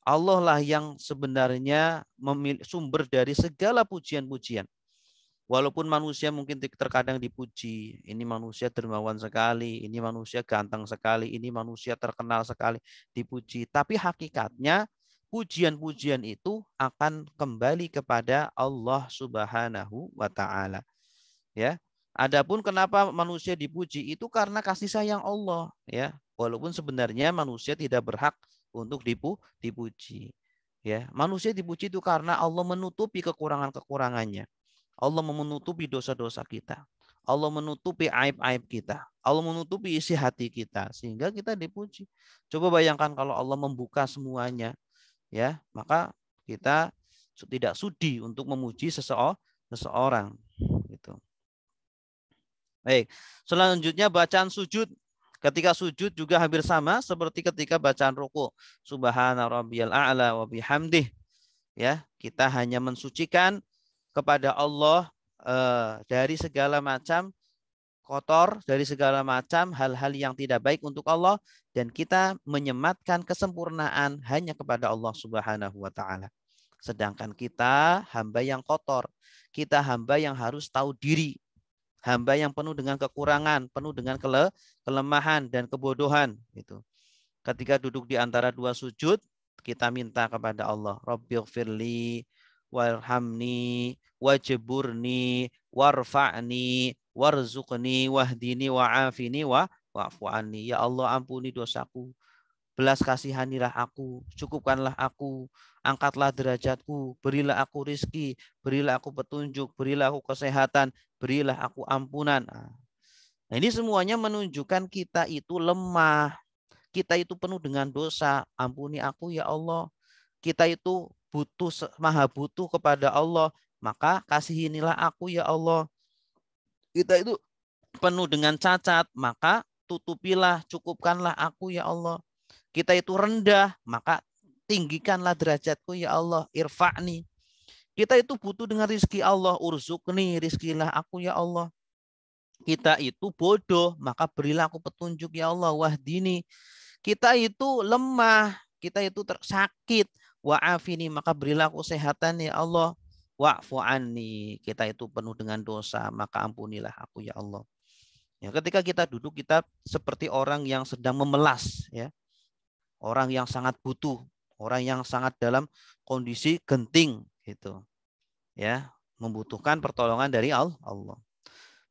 Allah lah yang sebenarnya sumber dari segala pujian-pujian. Walaupun manusia mungkin terkadang dipuji, ini manusia dermawan sekali, ini manusia ganteng sekali, ini manusia terkenal sekali, dipuji. Tapi hakikatnya pujian-pujian itu akan kembali kepada Allah Subhanahu wa Ta'ala. Ya. Adapun kenapa manusia dipuji itu karena kasih sayang Allah, ya. Walaupun sebenarnya manusia tidak berhak untuk dipuji. Ya, manusia dipuji itu karena Allah menutupi kekurangan-kekurangannya. Allah menutupi dosa-dosa kita. Allah menutupi aib-aib kita. Allah menutupi isi hati kita sehingga kita dipuji. Coba bayangkan kalau Allah membuka semuanya, ya, maka kita tidak sudi untuk memuji seseorang gitu. Baik, selanjutnya bacaan sujud. Ketika sujud juga hampir sama seperti ketika bacaan ruku. Subhana rabbiyal a'la wa bihamdih. Ya, kita hanya mensucikan kepada Allah dari segala macam kotor, dari segala macam hal-hal yang tidak baik untuk Allah, dan kita menyematkan kesempurnaan hanya kepada Allah Subhanahu wa Ta'ala. Sedangkan kita hamba yang kotor, kita hamba yang harus tahu diri, hamba yang penuh dengan kekurangan, penuh dengan kelemahan dan kebodohan. Gitu. Ketika duduk di antara dua sujud, kita minta kepada Allah, Rabbighfirli warhamni wajburni warfa'ni warzuqni wahdini wa'afini wa'fu anni. Ya Allah, ampuni dosaku, belas kasihanilah aku, cukupkanlah aku, angkatlah derajatku, berilah aku rizki, berilah aku petunjuk, berilah aku kesehatan, berilah aku ampunan. Nah, ini semuanya menunjukkan kita itu lemah, kita itu penuh dengan dosa. Ampuni aku ya Allah. Kita itu maha butuh kepada Allah, maka kasihinilah aku ya Allah. Kita itu penuh dengan cacat, maka tutupilah, cukupkanlah aku ya Allah. Kita itu rendah, maka tinggikanlah derajatku ya Allah, irfa'ni. Kita itu butuh dengan rizki Allah, urzukni, rizkilah aku ya Allah. Kita itu bodoh, maka berilah aku petunjuk ya Allah, wahdini. Kita itu lemah, kita itu sakit, wa'afini, maka berilah aku kesehatan ya Allah. Wa'fu anni, kita itu penuh dengan dosa, maka ampunilah aku ya Allah. Ya, ketika kita duduk, kita seperti orang yang sedang memelas, ya. Orang yang sangat butuh, orang yang sangat dalam kondisi genting gitu. Ya, membutuhkan pertolongan dari Allah.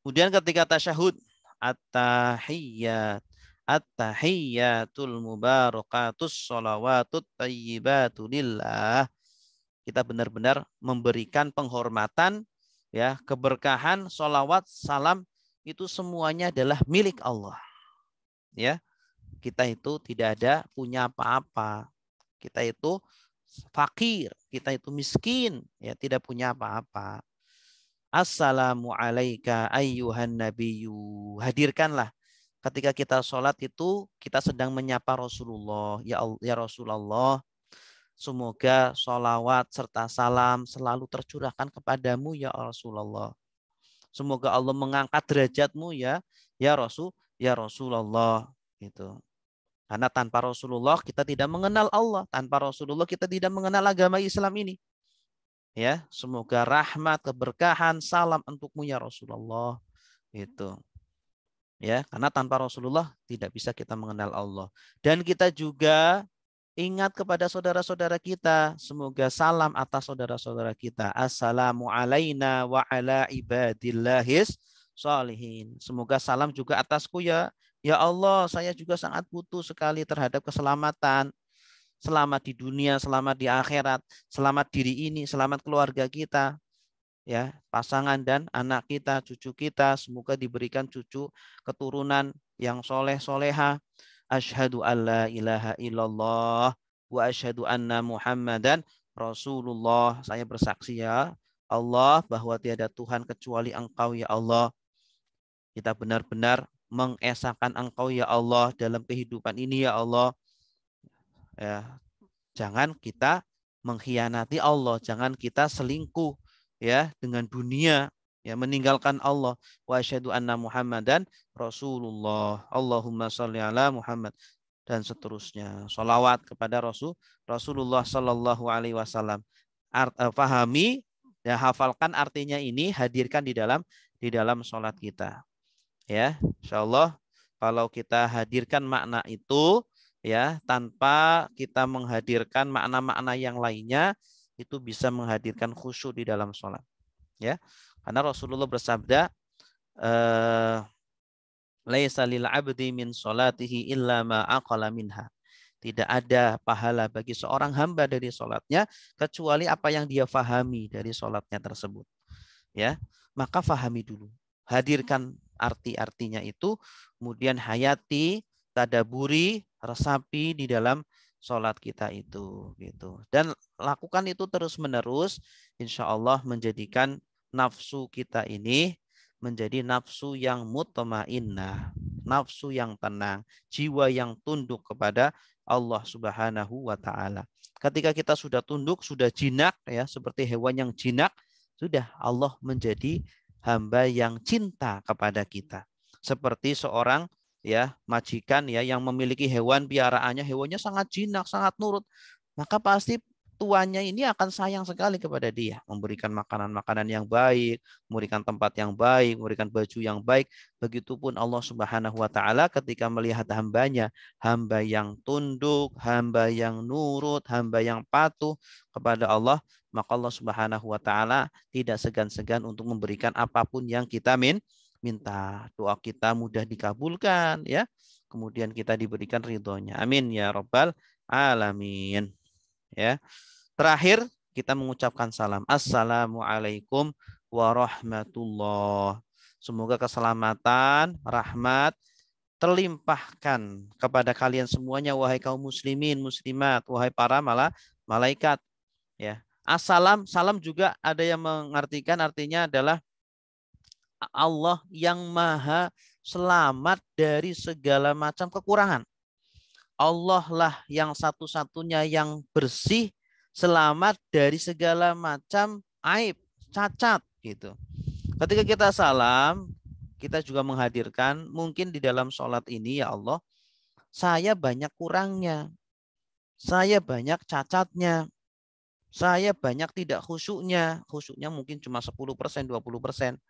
Kemudian ketika tasyahud, at-tahiyyat, at-tahiyyatul mubarakatus sholawatut tayyibatu lillah. Kita benar-benar memberikan penghormatan, ya, keberkahan, sholawat, salam itu semuanya adalah milik Allah. Ya, kita itu tidak ada punya apa-apa. Kita itu fakir, kita itu miskin, ya, tidak punya apa-apa. Assalamu alaika ayyuhan nabiyyu. Hadirkanlah ketika kita sholat itu kita sedang menyapa Rasulullah. Ya Rasulullah, semoga sholawat serta salam selalu tercurahkan kepadamu ya Rasulullah. Semoga Allah mengangkat derajatmu ya Rasulullah. Gitu. Karena tanpa Rasulullah kita tidak mengenal Allah. Tanpa Rasulullah kita tidak mengenal agama Islam ini. Ya, semoga rahmat, keberkahan, salam untukmu ya Rasulullah. Itu. Ya, karena tanpa Rasulullah tidak bisa kita mengenal Allah. Dan kita juga ingat kepada saudara-saudara kita. Semoga salam atas saudara-saudara kita. Assalamu alaina wa ala ibadillahis sholihin. Semoga salam juga atasku ya. Ya Allah, saya juga sangat butuh sekali terhadap keselamatan. Selamat di dunia, selamat di akhirat, selamat diri ini, selamat keluarga kita. Ya, pasangan dan anak kita, cucu kita, semoga diberikan cucu keturunan yang soleh soleha. Asyhadu alla ilaha illallah wa asyhadu anna Muhammadan Rasulullah. Saya bersaksi ya Allah bahwa tiada Tuhan kecuali Engkau ya Allah. Kita benar-benar mengesahkan Engkau ya Allah dalam kehidupan ini ya Allah. Ya, jangan kita mengkhianati Allah, jangan kita selingkuh ya dengan dunia, ya, meninggalkan Allah. Wa asyhadu anna Muhammadan Rasulullah. Allahumma sholli ala Muhammad dan seterusnya. Sholawat kepada Rasulullah Sallallahu Alaihi Wasallam. Pahami dan hafalkan artinya ini, hadirkan di dalam sholat kita. Ya, insyaallah kalau kita hadirkan makna itu, ya, tanpa kita menghadirkan makna-makna yang lainnya, itu bisa menghadirkan khusyuk di dalam sholat. Ya, karena Rasulullah bersabda, laisa lil abdi min sholatihi illa ma aqala minha. Tidak ada pahala bagi seorang hamba dari sholatnya kecuali apa yang dia fahami dari sholatnya tersebut. Ya, maka fahami dulu, hadirkan arti-artinya itu, kemudian hayati, tadaburi, resapi di dalam sholat kita itu, gitu. Dan lakukan itu terus-menerus, insya Allah menjadikan nafsu kita ini menjadi nafsu yang mutmainnah, nafsu yang tenang, jiwa yang tunduk kepada Allah Subhanahu wa Ta'ala. Ketika kita sudah tunduk, sudah jinak, ya, seperti hewan yang jinak, sudah Allah menjadi hamba yang cinta kepada kita. Seperti seorang, ya, majikan, ya, yang memiliki hewan piaraannya, hewannya sangat jinak, sangat nurut, maka pasti tuannya ini akan sayang sekali kepada dia, memberikan makanan-makanan yang baik, memberikan tempat yang baik, memberikan baju yang baik. Begitupun Allah Subhanahu wa Ta'ala ketika melihat hambanya, hamba yang tunduk, hamba yang nurut, hamba yang patuh kepada Allah, maka Allah Subhanahu wa Ta'ala tidak segan-segan untuk memberikan apapun yang kita minta. Doa kita mudah dikabulkan, ya. Kemudian kita diberikan ridhonya. Amin ya rabbal alamin. Ya. Terakhir kita mengucapkan salam. Assalamualaikum warahmatullah. Semoga keselamatan, rahmat terlimpahkan kepada kalian semuanya, wahai kaum muslimin, muslimat, wahai para malaikat. Ya. Assalam, salam juga ada yang mengartikan, artinya adalah Allah yang maha selamat dari segala macam kekurangan. Allah lah yang satu-satunya yang bersih, selamat dari segala macam aib, cacat, gitu. Ketika kita salam, kita juga menghadirkan mungkin di dalam sholat ini, ya Allah, saya banyak kurangnya. saya banyak cacatnya, saya banyak tidak khusyuknya, khusyuknya mungkin cuma 10%, 20%.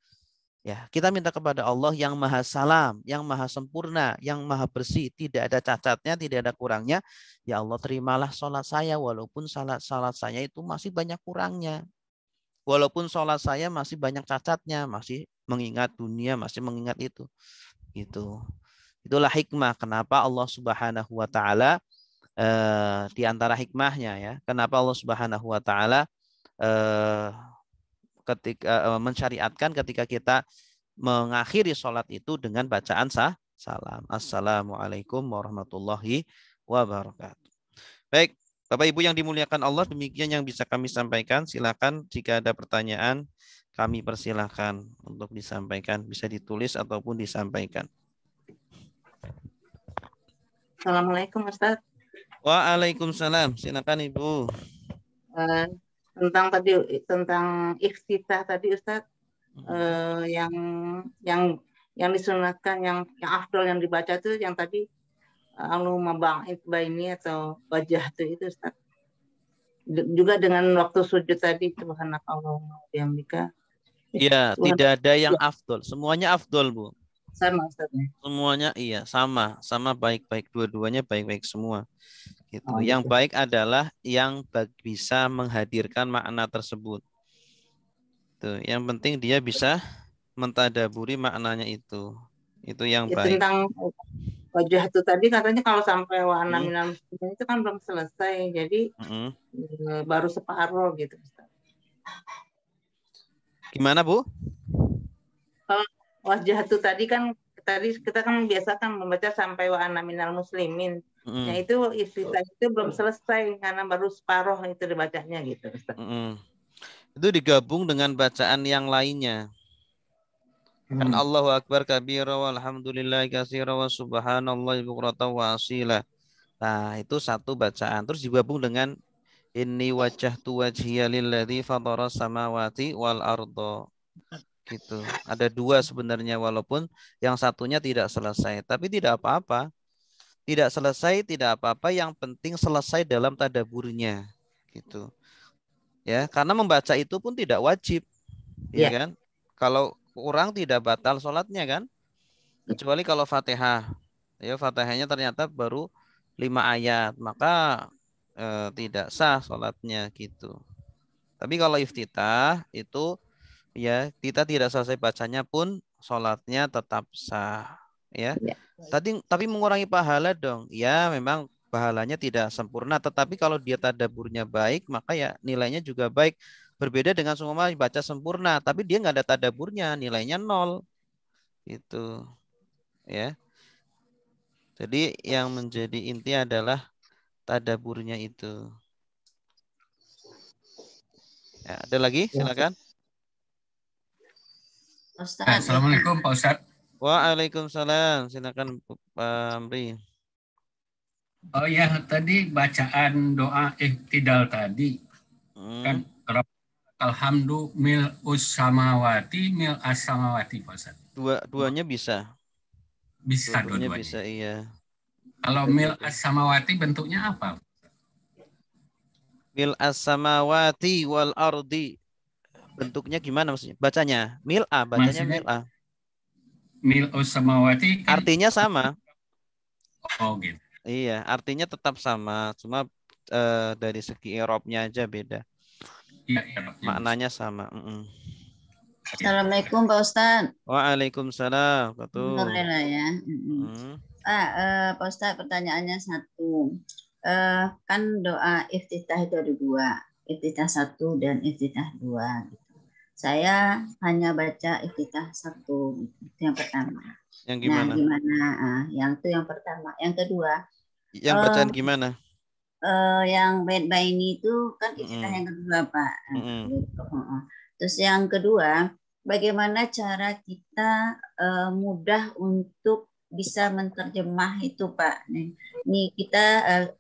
Ya, kita minta kepada Allah yang maha salam, yang maha sempurna, yang maha bersih, tidak ada cacatnya, tidak ada kurangnya. Ya Allah, terimalah sholat saya walaupun salat saya itu masih banyak kurangnya. Walaupun sholat saya masih banyak cacatnya, masih mengingat dunia, masih mengingat itu. Gitu. Itulah hikmah kenapa Allah Subhanahu wa taala di antara hikmahnya ya. Kenapa Allah Subhanahu wa taala ketika mensyariatkan ketika kita mengakhiri sholat itu dengan bacaan salam. Assalamualaikum warahmatullahi wabarakatuh. Baik, Bapak Ibu yang dimuliakan Allah, demikian yang bisa kami sampaikan. Silakan jika ada pertanyaan, kami persilahkan untuk disampaikan. Bisa ditulis ataupun disampaikan. Assalamualaikum Ustaz. Waalaikumsalam. Silakan Ibu. Tentang iftitah tadi Ustaz, yang disunatkan, yang afdal yang dibaca itu yang tadi Allahumma ba'id baini atau wajah itu Ustaz. Juga dengan waktu sujud tadi subhanakallahumma wa bihamdika. Iya, tidak ada yang afdol. Semuanya afdol, Bu. Sama Ustaz. Semuanya iya, sama baik-baik, dua-duanya baik-baik semua. Gitu. Oh, yang gitu. baik adalah yang bisa menghadirkan makna tersebut. Tuh, yang penting dia bisa mentadaburi maknanya itu. Itu yang baik. Tentang wajah itu tadi katanya kalau sampai wa ana minal muslimin itu kan belum selesai. Jadi baru separuh gitu Ustaz. Gimana, Bu? Kalau wajah itu tadi kita kan membiasakan membaca sampai wa ana minal muslimin. Nah itu istilah itu belum selesai karena baru separuh itu dibacanya gitu Ustaz. Itu digabung dengan bacaan yang lainnya. Kan Allahu Akbar kabira walhamdulillahi katsira wa subhanallahi bukratan wa asila. Nah, itu satu bacaan. Terus digabung dengan inni wajjahtu wajhiya lilladzi fatara samawati wal arda. Gitu. Ada dua sebenarnya walaupun yang satunya tidak selesai, tapi tidak apa-apa. Tidak selesai tidak apa-apa, yang penting selesai dalam tadaburnya. Gitu. Ya, karena membaca itu pun tidak wajib. Ya kan? Kalau kurang tidak batal sholatnya kan? Kecuali kalau Fatihah. Ya, Fatihahnya ternyata baru 5 ayat, maka tidak sah sholatnya gitu. Tapi kalau iftitah itu ya kita tidak selesai bacanya pun sholatnya tetap sah. Ya. Tapi mengurangi pahala dong. Ya, memang pahalanya tidak sempurna, tetapi kalau dia tadaburnya baik, maka ya nilainya juga baik. Berbeda dengan semua baca sempurna, tapi dia nggak ada tadaburnya, nilainya 0. Itu. Ya. Jadi yang menjadi inti adalah tadaburnya itu. Ya, ada lagi? Silakan. Assalamualaikum Pak Ustadz. Waalaikumsalam. Silakan Pak Amri. Oh ya, tadi bacaan doa iktidal tadi kan alhamdu mil samawati mil as-samawati Pak Ustadz. Duanya bisa. Bisa dua-duanya. dua-duanya. Bisa, iya. Kalau mil as-samawati bentuknya apa? Mil as-samawati wal ardi. Bentuknya gimana maksudnya? Bacanya mil'a, bacanya mil'a. Mil as-samawati kan artinya sama. Oh gitu. Iya, artinya tetap sama, cuma dari segi i'rabnya aja beda. Iya, maknanya sama. Assalamualaikum Pak Ustadz. Waalaikumsalam. Alhamdulillah ya. Pak Ustadz, pertanyaannya satu. Kan doa iftitah itu ada dua, iftitah 1 dan iftitah 2. Gitu. Saya hanya baca iftitah 1, itu yang pertama. Yang gimana? Nah, gimana? Yang itu yang pertama. Yang kedua. Yang bacaan gimana? Yang bait baini itu kan iftitah yang kedua, Pak. Gitu. Terus yang kedua, bagaimana cara kita mudah untuk bisa menerjemah itu Pak. Nih kita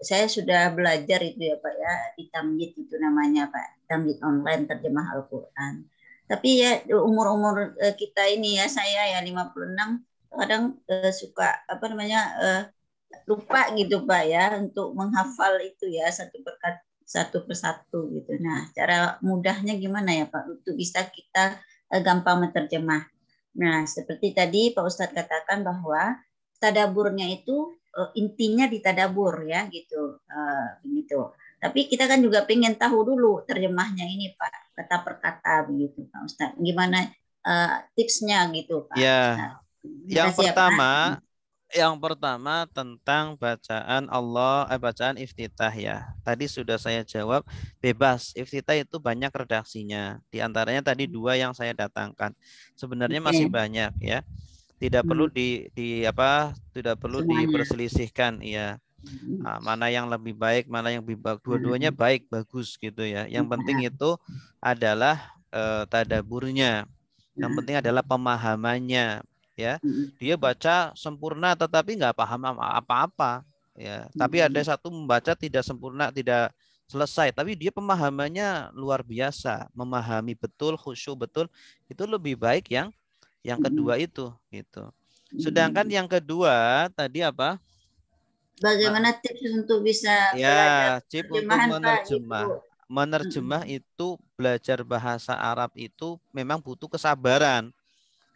saya sudah belajar itu ya Pak ya, di Tamjid itu namanya Pak, Tamjid online terjemah Al-Qur'an. Tapi ya umur-umur kita ini ya, saya ya 56 kadang suka lupa gitu Pak ya untuk menghafal itu ya satu persatu gitu. Nah, cara mudahnya gimana ya Pak untuk bisa kita gampang menerjemah. Nah, seperti tadi Pak Ustadz katakan bahwa tadaburnya itu intinya di tadabur ya gitu. Begitu. Tapi kita kan juga pengen tahu dulu terjemahnya ini Pak, kata per kata begitu Pak Ustadz. Gimana tipsnya gitu Pak Ya, Ustadz. yang Kasih ya Pak. pertama tentang bacaan iftitah ya. Tadi sudah saya jawab, bebas. Iftitah itu banyak redaksinya. Di antaranya tadi 2 yang saya datangkan. Sebenarnya masih Oke. banyak ya. Tidak perlu tidak perlu Semuanya. diperselisihkan ya. Mana yang lebih baik, mana yang lebih bagus. Dua-duanya baik, bagus gitu ya. Yang penting itu adalah tadaburnya. Yang penting adalah pemahamannya ya. Dia baca sempurna tetapi nggak paham apa-apa ya. Tapi ada satu membaca tidak sempurna, tidak selesai, tapi dia pemahamannya luar biasa, memahami betul, khusyuk betul. Itu lebih baik yang kedua itu gitu. Sedangkan yang kedua tadi apa? Bagaimana tips untuk bisa belajar Ya, chip untuk terjemahan Pak gitu. menerjemah. Menerjemah itu belajar bahasa Arab itu memang butuh kesabaran.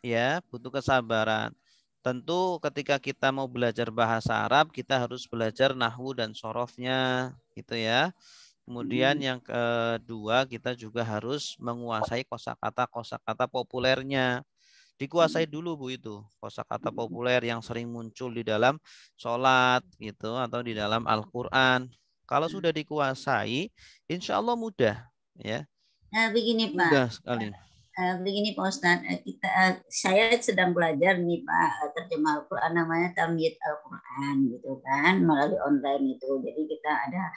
Ya, butuh kesabaran. Tentu ketika kita mau belajar bahasa Arab, kita harus belajar nahwu dan sorofnya, gitu ya. Kemudian yang kedua, kita juga harus menguasai kosakata populernya. Dikuasai dulu Bu itu, kosakata populer yang sering muncul di dalam sholat gitu atau di dalam Al-Quran. Kalau sudah dikuasai, insya Allah mudah ya. Nah, begini Pak. Mudah sekali. Begini Pak Ustadz, saya sedang belajar nih Pak terjemah Al-Quran, namanya Tamyiz Al-Quran gitu kan, melalui online itu. Jadi kita ada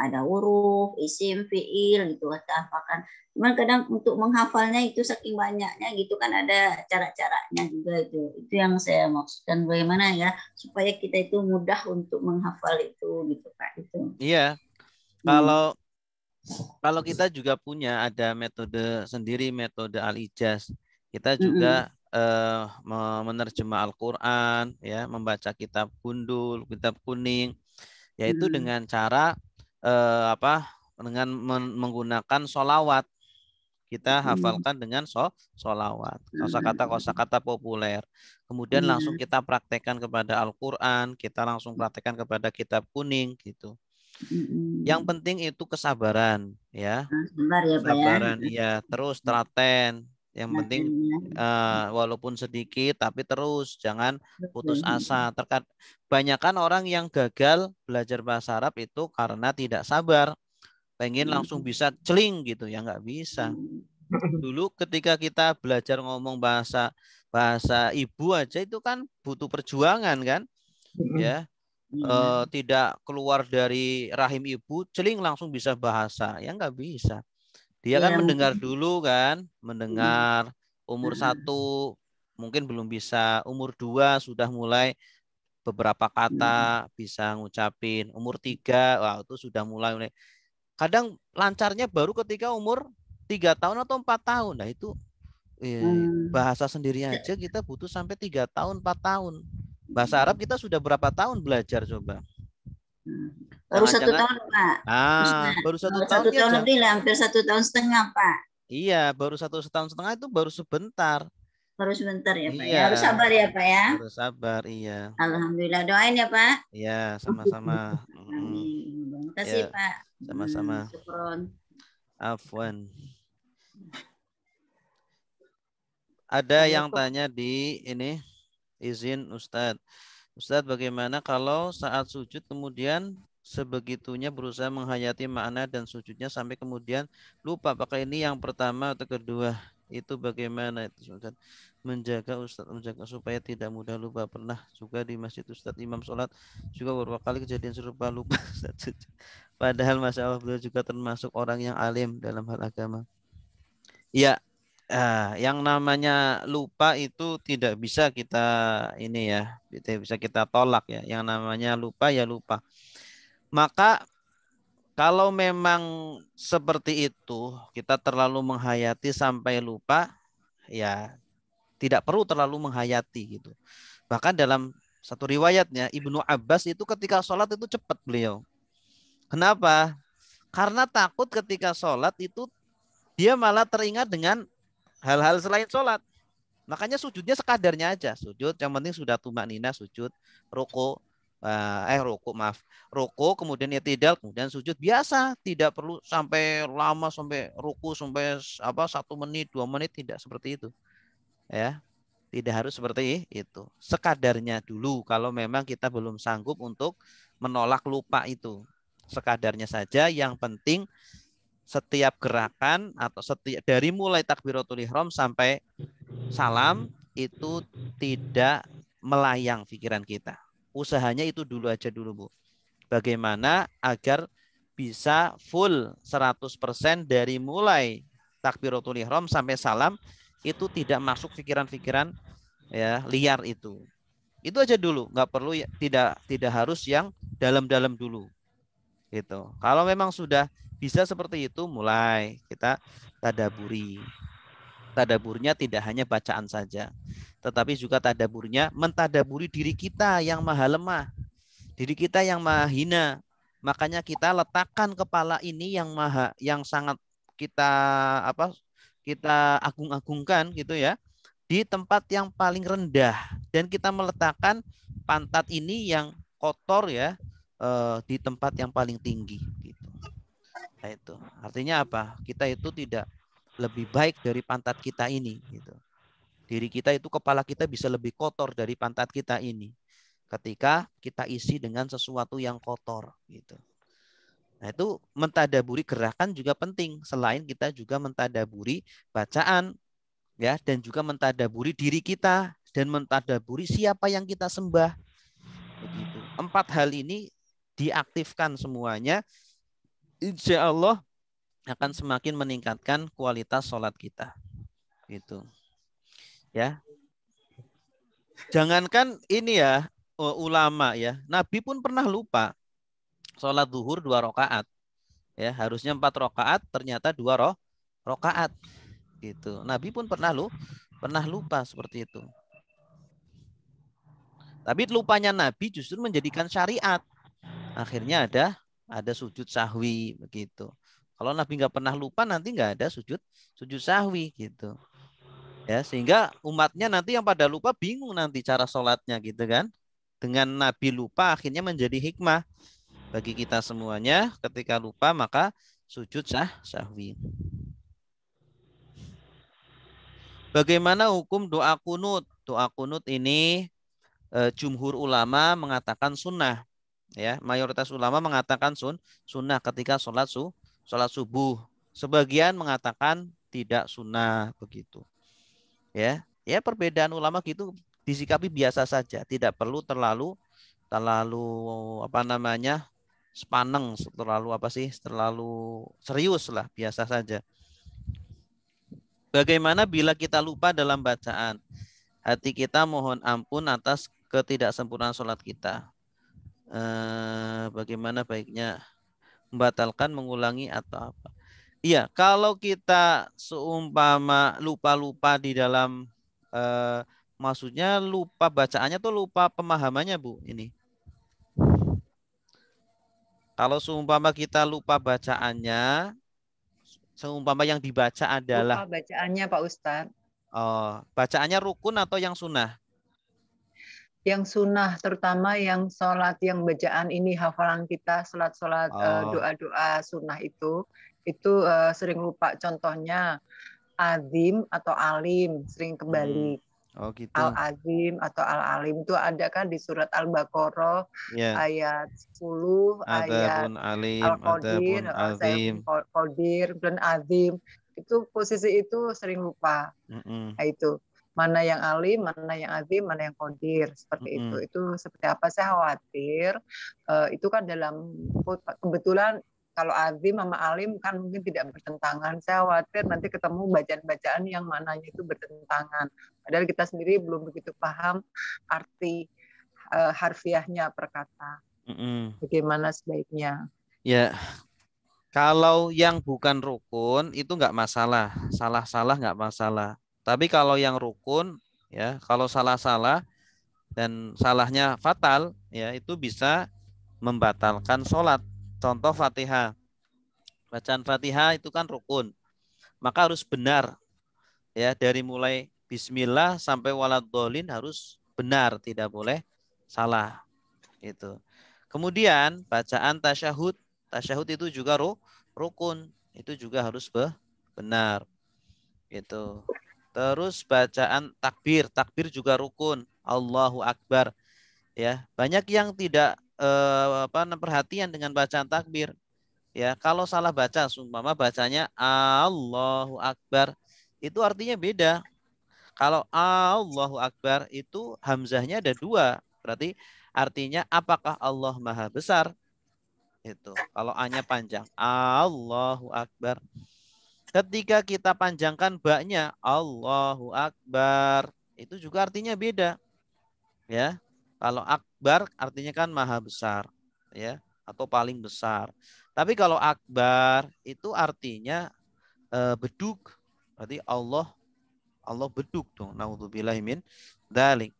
ada huruf, isim, fiil gitu apa kan. Cuman kadang untuk menghafalnya itu saking banyaknya gitu kan, ada cara-caranya juga itu. Itu yang saya maksudkan, bagaimana ya supaya kita itu mudah untuk menghafal itu gitu Pak itu. Iya. Kalau kita juga punya ada metode sendiri, metode Al-Ijaz. Kita juga menerjemah Al-Quran, ya, membaca kitab gundul, kitab kuning, yaitu dengan cara dengan menggunakan sholawat. Kita hafalkan dengan sholawat, kosakata populer. Kemudian langsung kita praktekkan kepada Al-Quran, kita langsung praktekkan kepada kitab kuning gitu. Yang penting itu kesabaran ya. Sabar ya Pak ya. Kesabaran iya, terus telaten. Yang penting walaupun sedikit tapi terus, jangan putus asa. Banyakkan orang yang gagal belajar bahasa Arab itu karena tidak sabar. Pengen langsung bisa celing gitu ya, nggak bisa. Dulu ketika kita belajar ngomong bahasa ibu aja itu kan butuh perjuangan kan. Ya. Tidak keluar dari rahim ibu, celing langsung bisa bahasa, ya nggak bisa. Dia kan mendengar dulu kan, mendengar umur 1 mungkin belum bisa, umur 2 sudah mulai beberapa kata bisa ngucapin, umur 3 wah itu sudah mulai. Kadang lancarnya baru ketika umur 3 tahun atau 4 tahun. Nah itu bahasa sendiri aja kita butuh sampai 3 tahun, 4 tahun. Bahasa Arab kita sudah berapa tahun belajar coba? Baru 1 tahun Pak. Baru 1 tahun. 1 tahun lebih lah, hampir 1 tahun setengah Pak. Iya, baru 1 tahun setengah itu baru sebentar. Baru sebentar ya Pak. Ya, harus sabar ya Pak ya. Harus sabar, iya. Alhamdulillah, doain ya Pak. Iya, sama-sama. Amin. Terima kasih ya, Pak. Sama-sama. Syukron. Afwan. Ada yang tanya di ini, izin Ustadz. Ustadz, bagaimana kalau saat sujud kemudian sebegitunya berusaha menghayati makna dan sujudnya sampai kemudian lupa apakah ini yang pertama atau kedua? Itu bagaimana itu Ustadz? Menjaga supaya tidak mudah lupa. Pernah juga di masjid Ustadz imam sholat juga beberapa kali kejadian serupa lupa. Padahal Masya Allah beliau juga termasuk orang yang alim dalam hal agama. Ya. Yang namanya lupa itu tidak bisa kita ini ya, tidak bisa kita tolak ya. Yang namanya lupa ya lupa. Maka kalau memang seperti itu, kita terlalu menghayati sampai lupa, ya tidak perlu terlalu menghayati gitu. Bahkan dalam Satu riwayatnya Ibnu Abbas itu ketika sholat itu cepat beliau. Kenapa? Karena takut ketika sholat itu dia malah teringat dengan hal-hal selain sholat. Makanya sujudnya sekadarnya aja. Sujud, yang penting sudah tumaknina sujud, roko, roko, kemudian i'tidal, kemudian sujud biasa. Tidak perlu sampai lama, sampai ruku, sampai 1 menit, 2 menit, tidak seperti itu. Ya, tidak harus seperti itu. Sekadarnya dulu kalau memang kita belum sanggup untuk menolak lupa itu. Sekadarnya saja, yang penting setiap gerakan atau setiap dari mulai takbiratul ihram sampai salam itu tidak melayang pikiran kita. Usahanya itu dulu aja dulu, Bu. Bagaimana agar bisa full 100% dari mulai takbiratul ihram sampai salam itu tidak masuk pikiran-pikiran ya liar itu. Itu aja dulu, nggak perlu tidak harus yang dalam-dalam dulu. Gitu. Kalau memang sudah bisa seperti itu, mulai kita tadaburi. Tadaburnya tidak hanya bacaan saja, tetapi juga tadaburnya mentadaburi diri kita yang maha lemah, diri kita yang maha hina. Makanya kita letakkan kepala ini yang sangat kita kita agung-agungkan gitu ya, di tempat yang paling rendah, dan kita meletakkan pantat ini yang kotor ya di tempat yang paling tinggi gitu. Nah, itu artinya apa? Kita itu tidak lebih baik dari pantat kita ini gitu. Diri kita itu, kepala kita bisa lebih kotor dari pantat kita ini ketika kita isi dengan sesuatu yang kotor gitu. Nah, itu mentadaburi gerakan juga penting, selain kita juga mentadaburi bacaan ya, dan juga mentadaburi diri kita dan mentadaburi siapa yang kita sembah. Begitu. 4 hal ini diaktifkan semuanya, insya Allah akan semakin meningkatkan kualitas sholat kita. Gitu. Ya. Jangankan ini ya, ulama ya, Nabi pun pernah lupa sholat zuhur 2 rakaat. Ya, harusnya 4 rakaat, ternyata 2 rakaat. Gitu. Nabi pun pernah lupa seperti itu. Tapi lupanya Nabi justru menjadikan syariat. Akhirnya ada sujud sahwi begitu. Kalau Nabi nggak pernah lupa, nanti nggak ada sujud sahwi gitu. Ya, sehingga umatnya nanti yang pada lupa bingung nanti cara sholatnya gitu kan. Dengan Nabi lupa akhirnya menjadi hikmah bagi kita semuanya. Ketika lupa maka sujud sahwi. Bagaimana hukum doa kunut? Doa kunut ini jumhur ulama mengatakan sunnah. Ya, mayoritas ulama mengatakan sunnah ketika sholat subuh. Sebagian mengatakan tidak sunnah begitu. Ya, perbedaan ulama gitu disikapi biasa saja, tidak perlu terlalu sepaneng, terlalu serius lah, biasa saja. Bagaimana bila kita lupa dalam bacaan? Hati kita mohon ampun atas ketidaksempurnaan sholat kita. Bagaimana baiknya membatalkan, mengulangi atau apa? Iya, kalau kita seumpama lupa-lupa di dalam maksudnya lupa bacaannya tuh lupa pemahamannya, Bu, ini. Kalau seumpama kita lupa bacaannya, seumpama yang dibaca adalah lupa bacaannya, Pak Ustadz. Bacaannya rukun atau yang sunnah? Yang sunnah, terutama yang sholat, yang bacaan ini hafalan kita, sholat doa-doa sunnah itu sering lupa. Contohnya azim atau alim, sering kembali. Oh gitu. Al-azim atau al-alim itu ada kan di surat Al-Baqarah ayat 10, ayat Al-Qadir, Qadir dan azim. Itu posisi itu sering lupa. Nah, itu mana yang alim, mana yang azim, mana yang qadir, seperti itu. Itu seperti apa? Saya khawatir itu kan dalam kebetulan kalau azim sama alim kan mungkin tidak bertentangan. Saya khawatir nanti ketemu bacaan-bacaan yang mananya itu bertentangan. Padahal kita sendiri belum begitu paham arti harfiahnya per kata. Bagaimana sebaiknya? Ya, kalau yang bukan rukun itu nggak masalah, salah-salah nggak masalah. Tapi kalau yang rukun, ya, kalau salah-salah dan salahnya fatal, ya itu bisa membatalkan sholat. Contoh Fatihah. Bacaan Fatihah itu kan rukun. Maka harus benar. Ya, dari mulai bismillah sampai waladhdallin harus benar, tidak boleh salah. Itu. Kemudian bacaan tasyahud. Tasyahud itu juga rukun. Itu juga harus benar. Itu. Terus bacaan takbir. Takbir juga rukun. Allahu Akbar. Ya, banyak yang tidak perhatian dengan bacaan takbir. Ya, kalau salah baca, seumpama bacanya Allahu Akbar, itu artinya beda. Kalau Allahu Akbar itu hamzahnya ada 2, berarti artinya apakah Allah Maha Besar? Itu. Kalau A-nya panjang, Allahu Akbar. Ketika kita panjangkan ba-nya Allahu Akbar, itu juga artinya beda. Ya. Kalau akbar artinya kan maha besar, ya, atau paling besar. Tapi kalau akbar itu artinya bedug. Berarti Allah bedug dong. Naudzubillahi min dzalik.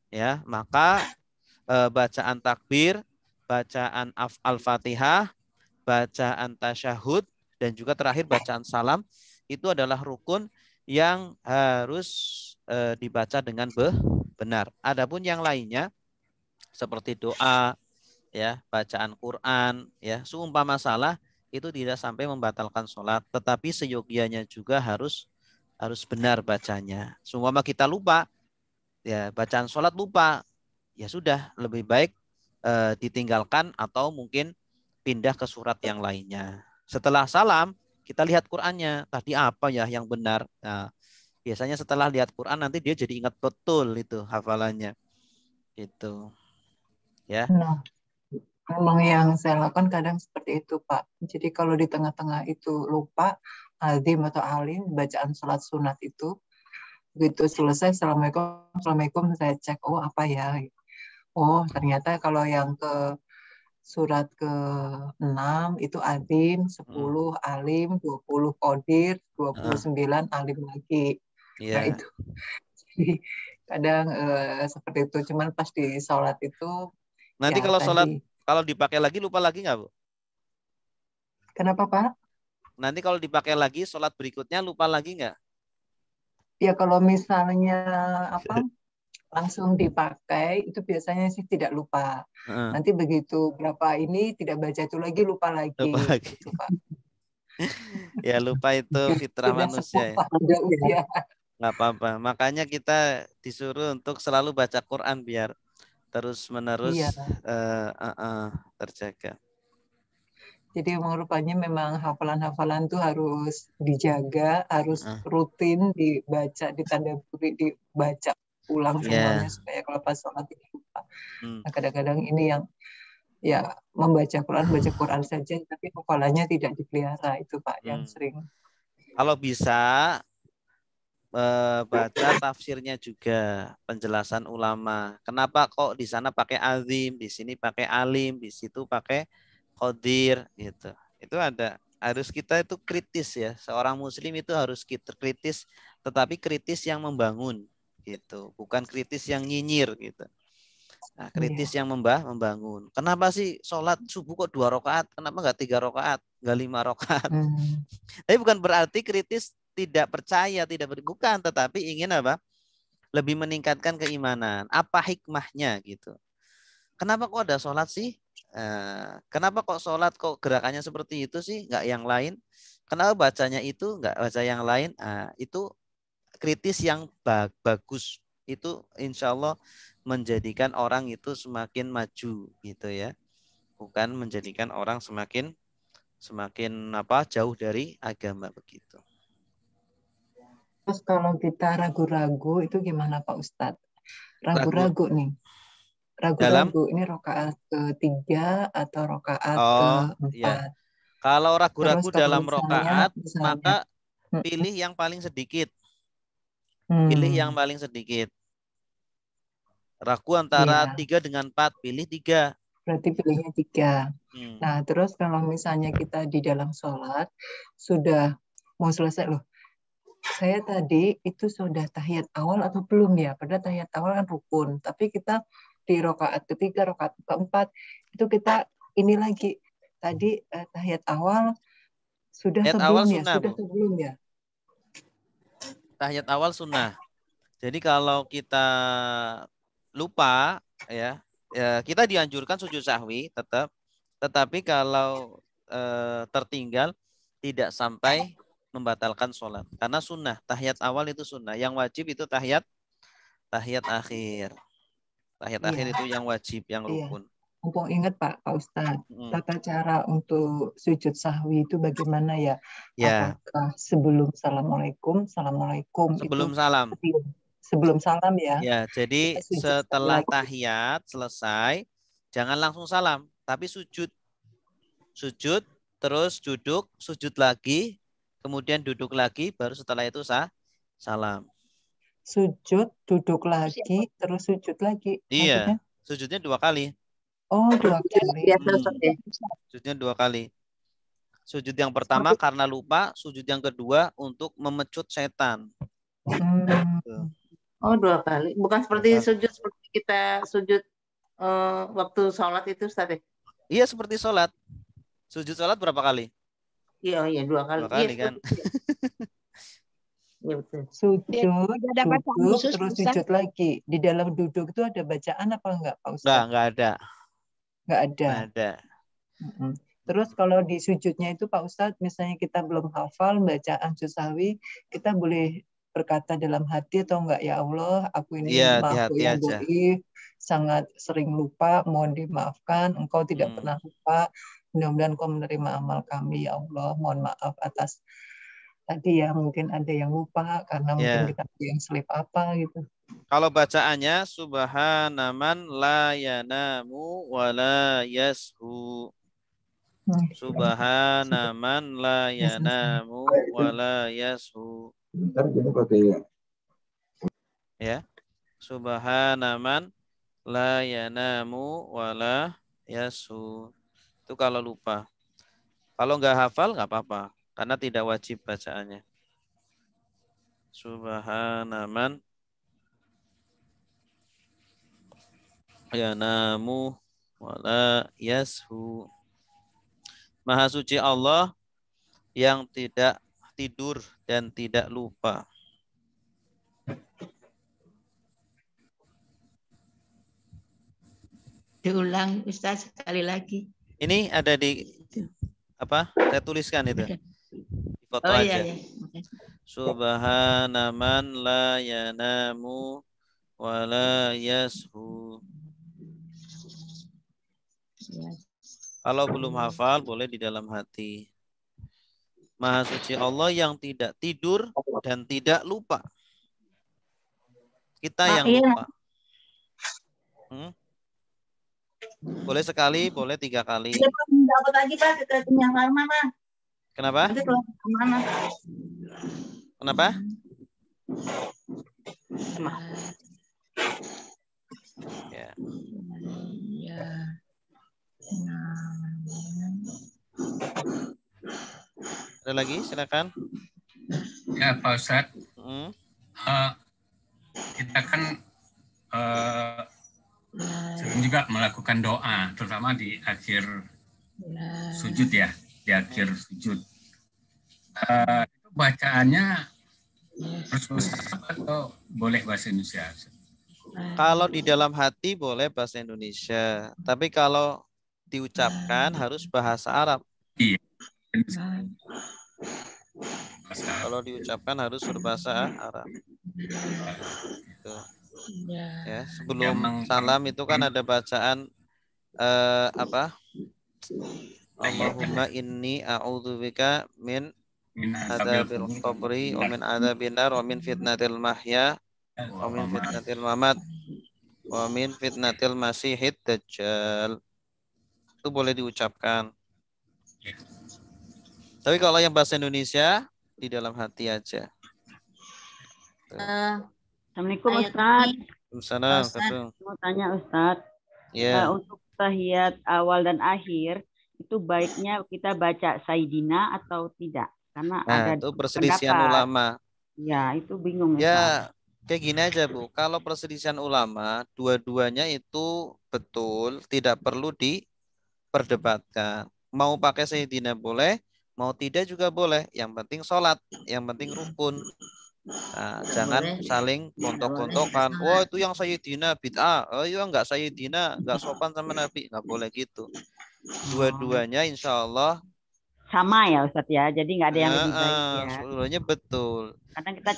Ya, maka bacaan takbir, bacaan Al-Fatihah, bacaan tasyahud, dan juga terakhir bacaan salam itu adalah rukun yang harus dibaca dengan benar. Adapun yang lainnya seperti doa, ya, bacaan Quran, ya, seumpama salah itu tidak sampai membatalkan sholat, tetapi seyogianya juga harus benar bacanya. Seumpama kita lupa, ya, bacaan sholat lupa, ya sudah, lebih baik ditinggalkan atau mungkin pindah ke surat yang lainnya. Setelah salam kita lihat Qurannya, tadi apa ya yang benar. Nah, biasanya setelah lihat Quran nanti dia jadi ingat betul itu hafalannya. Itu. Ya. Nah, memang yang saya lakukan kadang seperti itu, Pak. Jadi kalau di tengah-tengah itu lupa azim atau alim bacaan sholat sunat itu, begitu selesai assalamualaikum saya cek, oh apa ya? Oh ternyata kalau yang ke surat ke-6 itu azim, 10 alim, 20 qadir, 29 alim lagi. Yeah. Nah itu. Jadi kadang seperti itu, cuman pas di sholat itu nanti ya, kalau sholat kalau dipakai lagi lupa lagi nggak, Bu? Kenapa, Pak? Nanti kalau dipakai lagi sholat berikutnya lupa lagi nggak? Ya kalau misalnya langsung dipakai itu biasanya sih tidak lupa. Nanti begitu berapa ini tidak baca itu lagi lupa lagi. Gitu, Pak. Ya lupa itu fitrah manusia. Ya. Nggak apa-apa. Makanya kita disuruh untuk selalu baca Quran biar terus-menerus terjaga. Jadi rupanya memang hafalan-hafalan itu harus dijaga, harus rutin dibaca, ditadaburi, dibaca ulang semuanya supaya kalau pas sholat tidak lupa. Nah, kadang-kadang ini yang ya baca Quran saja, tapi hafalannya tidak dipelihara, itu Pak yang sering. Kalau bisa baca tafsirnya juga, penjelasan ulama. Kenapa kok di sana pakai azim, di sini pakai alim, di situ pakai qadir gitu. Itu harus kita itu kritis ya. Seorang muslim itu harus kritis, tetapi kritis yang membangun gitu, bukan kritis yang nyinyir gitu. Nah, kritis yang membangun. Kenapa sih sholat subuh kok 2 rakaat? Kenapa nggak 3 rakaat? Nggak 5 rakaat? Tapi bukan berarti kritis tidak percaya, bukan, tetapi ingin apa? Lebih meningkatkan keimanan. Apa hikmahnya gitu? Kenapa kok ada sholat sih? Kenapa kok sholat kok gerakannya seperti itu sih? Nggak yang lain? Kenapa bacanya itu nggak baca yang lain? Itu kritis yang bagus. Itu insya Allah menjadikan orang itu semakin maju gitu ya. Bukan menjadikan orang semakin jauh dari agama begitu. Terus kalau kita ragu-ragu itu gimana Pak Ustadz? Ragu-ragu nih. Ragu-ragu ini rakaat ke-3 atau rakaat ke-4. Ya. Kalau ragu-ragu dalam rakaat, maka pilih yang paling sedikit. Pilih yang paling sedikit. Ragu antara 3 dengan 4, pilih 3. Berarti pilihnya 3. Nah, terus kalau misalnya kita di dalam sholat sudah mau selesai loh, Saya tadi itu sudah tahiyat awal atau belum ya? Padahal tahiyat awal kan rukun, tapi kita di rakaat ketiga, rakaat keempat itu kita ini lagi tadi tahiyat awal sudah Tahiyat awal sebelum ya? sunnah, Sudah Bu. sebelum ya? Tahiyat awal sunnah. Jadi kalau kita lupa ya, kita dianjurkan sujud sahwi tetap, tetapi kalau tertinggal tidak sampai membatalkan sholat karena sunnah. Tahiyat awal itu sunnah, yang wajib itu tahiyat akhir. Tahiyat akhir itu yang wajib, yang rukun. Mumpung ingat Pak Ustadz, tata cara untuk sujud sahwi itu bagaimana ya? Apakah sebelum assalamualaikum, sebelum salam? Sebelum salam ya? Ya, jadi setelah tahiyat selesai, jangan langsung salam, tapi sujud. Sujud, terus duduk, sujud lagi, kemudian duduk lagi, baru setelah itu salam. Sujud, duduk lagi, terus sujud lagi. Iya, sujudnya 2 kali. Oh, 2 kali. Sujudnya 2 kali. Sujud yang pertama karena lupa, sujud yang kedua untuk memecut setan. Oh, 2 kali. Bukan seperti sujud seperti kita sujud waktu sholat itu, Ustaz. Iya, seperti sholat. Sujud sholat berapa kali? Iya, 2 kali. 2 kali kan. Iya, betul. Sujud, duduk, terus sujud lagi. Di dalam duduk itu ada bacaan apa enggak, Pak Ustaz? Enggak ada. Enggak ada. Enggak ada. Terus kalau di sujudnya itu Pak Ustadz, misalnya kita belum hafal bacaan sujud sahwi, kita boleh berkata dalam hati atau enggak, ya Allah, aku ini maaf yang dhaif, sangat sering lupa, mohon dimaafkan, Engkau tidak pernah lupa, mudah-mudahan Engkau menerima amal kami, ya Allah, mohon maaf atas tadi ya, mungkin ada yang lupa karena mungkin kita ada yang slip apa gitu. Kalau bacaannya subhanaman la yanamu wa la yashu. Subhanaman la yanamu wa la yashu. Ya. Subhanaman la yanamu wa la yashu. Itu kalau lupa. Kalau nggak hafal nggak apa-apa karena tidak wajib bacaannya. Subhanaman yanamu wa la yashu. Maha suci Allah yang tidak tidur dan tidak lupa. Diulang Ustaz sekali lagi. Ini ada di apa? Saya tuliskan itu. Di foto aja. Iya. Subhanaman la yanamu wa la yashu. Kalau belum hafal boleh di dalam hati. Maha suci Allah yang tidak tidur dan tidak lupa. Kita yang lupa. Boleh sekali, boleh 3 kali. Dapat lagi Pak, kita punya mana? Kenapa? Mana? Kenapa? Ya. Ada lagi, silakan. Ya, Pak Ustadz. Kita kan sering juga melakukan doa, terutama di akhir sujud ya, di akhir sujud. Itu bacaannya harus bahasa Arab atau boleh bahasa Indonesia? Kalau di dalam hati boleh bahasa Indonesia, tapi kalau diucapkan harus bahasa Arab. Iya. Kalau diucapkan harus berbahasa Arab. Gitu. Ya, sebelum salam itu kan ada bacaan apa? Allahumma inni a'udzubika min adzabil qabri wa min adzabin nar wa min fitnatil mahya wa min fitnatil mamat wa min fitnatil masihid dajjal. Itu boleh diucapkan. Tapi kalau yang bahasa Indonesia di dalam hati aja. Assalamualaikum Ustaz. Waalaikumsalam. Mau tanya Ustaz. Ya. Untuk tahiyat awal dan akhir itu baiknya kita baca Sayyidina atau tidak? Karena ada itu perselisihan ulama. Ya, itu bingung. Ya, kayak gini aja Bu. Kalau perselisihan ulama, dua-duanya itu betul, tidak perlu diperdebatkan. Mau pakai Sayyidina boleh, mau tidak juga boleh. Yang penting sholat, yang penting rukun. Nah, jangan saling kontok-kontokan. Oh, itu yang Sayyidina bid'ah. Oh, iya enggak Sayyidina, enggak sopan sama Nabi. Enggak boleh gitu. Dua-duanya insya Allah sama ya Ustadz ya. Jadi nggak ada yang lebih baik ya. Dua-duanya betul. Kadang kita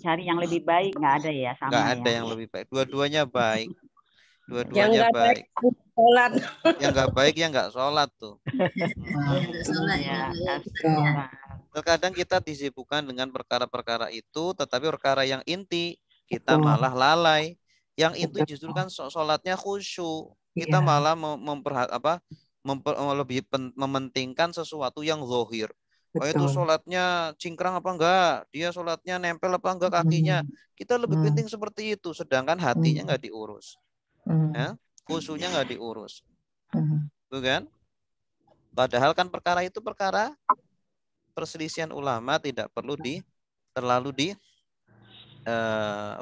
cari yang lebih baik, nggak ada ya, sama nggak ada ya. yang lebih baik. Dua-duanya baik. Dua-duanya baik. Sholat. Yang nggak baik ya nggak sholat tuh. Terkadang kita disibukkan dengan perkara-perkara itu, tetapi perkara yang inti kita malah lalai. Yang itu justru kan sholatnya khusyuk. Kita malah lebih mementingkan sesuatu yang zahir. Oh, itu sholatnya cingkrang apa enggak? Dia sholatnya nempel apa enggak kakinya? Kita lebih penting seperti itu. Sedangkan hatinya nggak diurus. Ya? Khusyuknya nggak diurus. Tuh kan? Padahal kan perkara itu perkara perselisihan ulama, tidak perlu terlalu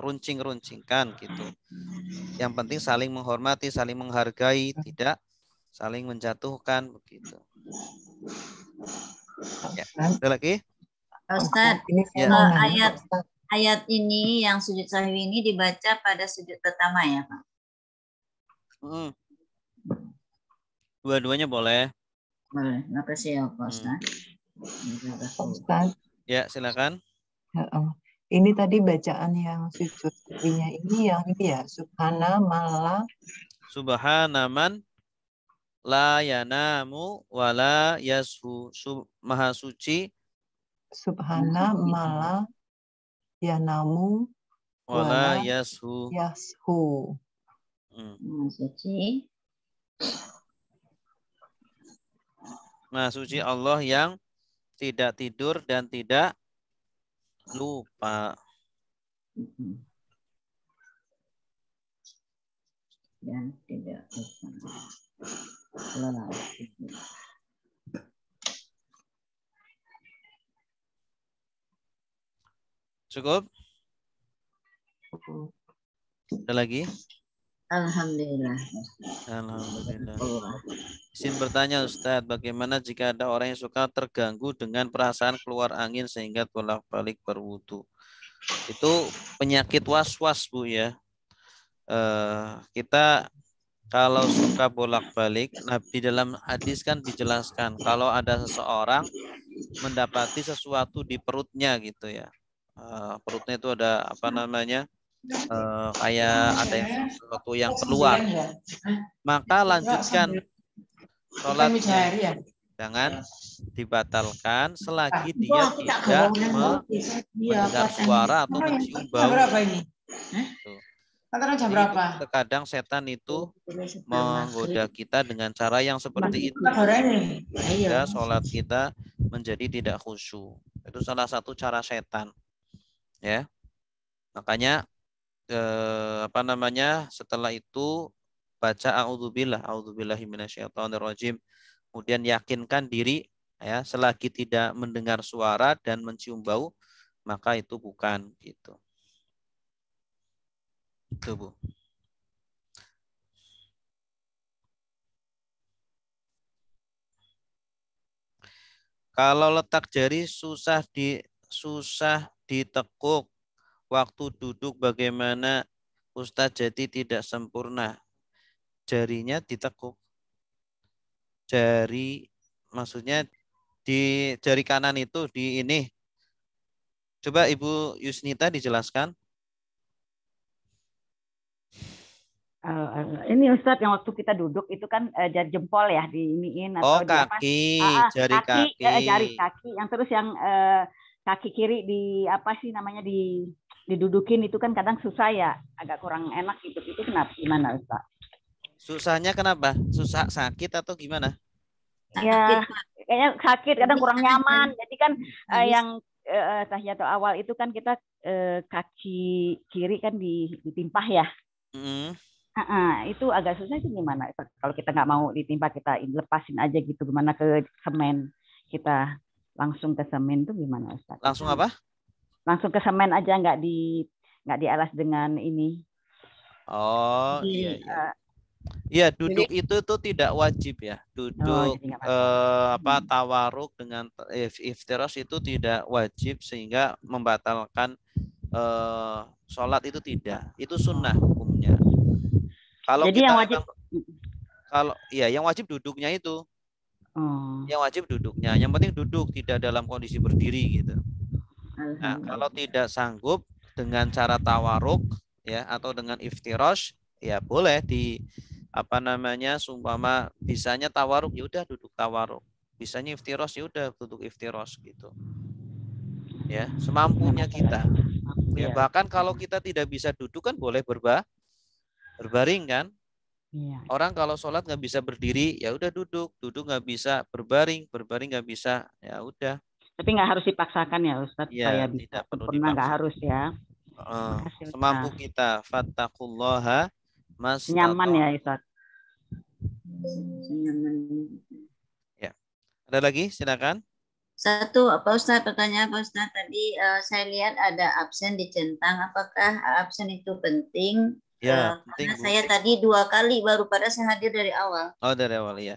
runcing-runcingkan gitu. Yang penting saling menghormati, saling menghargai, tidak saling menjatuhkan begitu. Ya, ada lagi? Ustaz, ayat ini yang sujud sahwi ini dibaca pada sujud pertama ya Pak? Dua-duanya boleh. Boleh, makasih ya Pak Ustaz. Ustaz. Ya, silakan. Ini tadi bacaan yang sujud sahwinya ini yang ini ya, subhana mala. Subhana man la yanamu wala yashu. Maha suci. Subhana mala yanamu wala yashu. Maha suci. Maha suci Allah yang tidak tidur dan tidak lupa. Dan tidak lupa. Cukup? Ada lagi? Alhamdulillah. Alhamdulillah. Izin bertanya Ustadz, bagaimana jika ada orang yang suka terganggu dengan perasaan keluar angin sehingga bolak-balik berwudu? Itu penyakit was-was Bu ya. Kita kalau suka bolak-balik, di dalam hadis kan dijelaskan kalau ada seseorang mendapati sesuatu di perutnya gitu ya. Perutnya itu ada apa namanya? Kayak ada yang sesuatu yang keluar. Maka lanjutkan sholatnya. Jangan dibatalkan selagi dia tidak mendengar suara atau mencium bau. Terkadang setan itu menggoda kita dengan cara yang seperti itu. Sehingga sholat kita menjadi tidak khusyuk. Itu salah satu cara setan. Ya. Makanya setelah itu baca a'udzubillahi minasyaitonirrajim. Kemudian yakinkan diri ya, selagi tidak mendengar suara dan mencium bau, maka itu bukan gitu. Itu Bu. Kalau letak jari susah ditekuk waktu duduk, bagaimana Ustadz? Jadi tidak sempurna. Jarinya ditekuk. Jari maksudnya di jari kanan itu di ini. Coba Ibu Yusnita dijelaskan. Ini Ustadz, yang waktu kita duduk itu kan jari jempol ya diiniin atau kaki, jari kaki. Jari kaki yang terus yang kaki kiri di apa sih namanya didudukin itu kan kadang susah ya, agak kurang enak gitu. Itu kenapa, gimana Ustadz? Susahnya kenapa? Susah sakit atau gimana? Ya kayaknya sakit, kadang kurang nyaman. Jadi kan yang tahiyatul awal itu kan kita kaki kiri kan ditimpah ya. Itu agak susah, itu gimana? Kalau kita nggak mau ditimpa, kita lepasin aja gitu, gimana ke semen, kita langsung ke semen tuh gimana Ustaz? Langsung apa? langsung ke semen aja, nggak dialas dengan ini. Oh iya iya. Iya, duduk itu tuh tidak wajib ya. Duduk tawaruk dengan iftirosh itu tidak wajib sehingga membatalkan sholat itu tidak. Itu sunnah hukumnya. Kalau jadi yang wajib yang wajib duduknya itu. Yang wajib duduknya. Yang penting duduk, tidak dalam kondisi berdiri gitu. Nah, kalau tidak sanggup dengan cara tawaruk ya atau dengan iftirosh, ya boleh sumpama bisanya tawaruk ya udah duduk tawaruk, bisanya iftirosh ya udah duduk iftirosh gitu ya, semampunya kita ya. Bahkan kalau kita tidak bisa duduk kan boleh berbaring kan. Orang kalau sholat nggak bisa berdiri ya udah duduk nggak bisa berbaring nggak bisa ya udah. Tapi nggak harus dipaksakan ya Ustadz, ya, saya bisa sempurna, nggak harus ya. Semampu kita. Fattaqullaha nyaman ya Ustadz. Ya. Ada lagi? Silakan. Satu, Pak Ustadz, pertanyaan Pak Ustadz tadi saya lihat ada absen dicentang. Apakah absen itu penting? Ya, penting. Karena saya tadi 2 kali baru pada saya hadir dari awal. Oh, dari awal ya.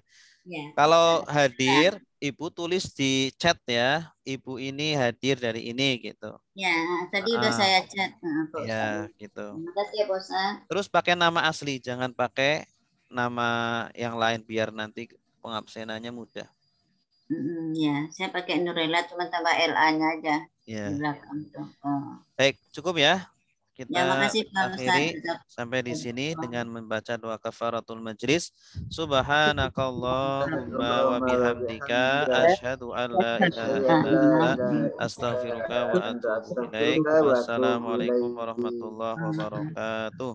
Kalau hadir, Ibu tulis di chat ya. Ibu ini hadir dari ini gitu. Ya, tadi udah saya chat. Ya, gitu. Terima kasih ya, Pak Ustadz. Terus pakai nama asli, jangan pakai nama yang lain biar nanti pengabsenannya mudah. Ya, saya pakai Nurela cuma tambah LA-nya aja ya. di belakang tuh. Baik, cukup ya. Kita makasih, akhiri sampai di sini dengan membaca doa kafaratul majlis. Subhanakallahumma wa bihamdika asyhadu an la ilaha illa anta astaghfiruka wa atubu ilaik. Wassalamualaikum warahmatullahi wabarakatuh.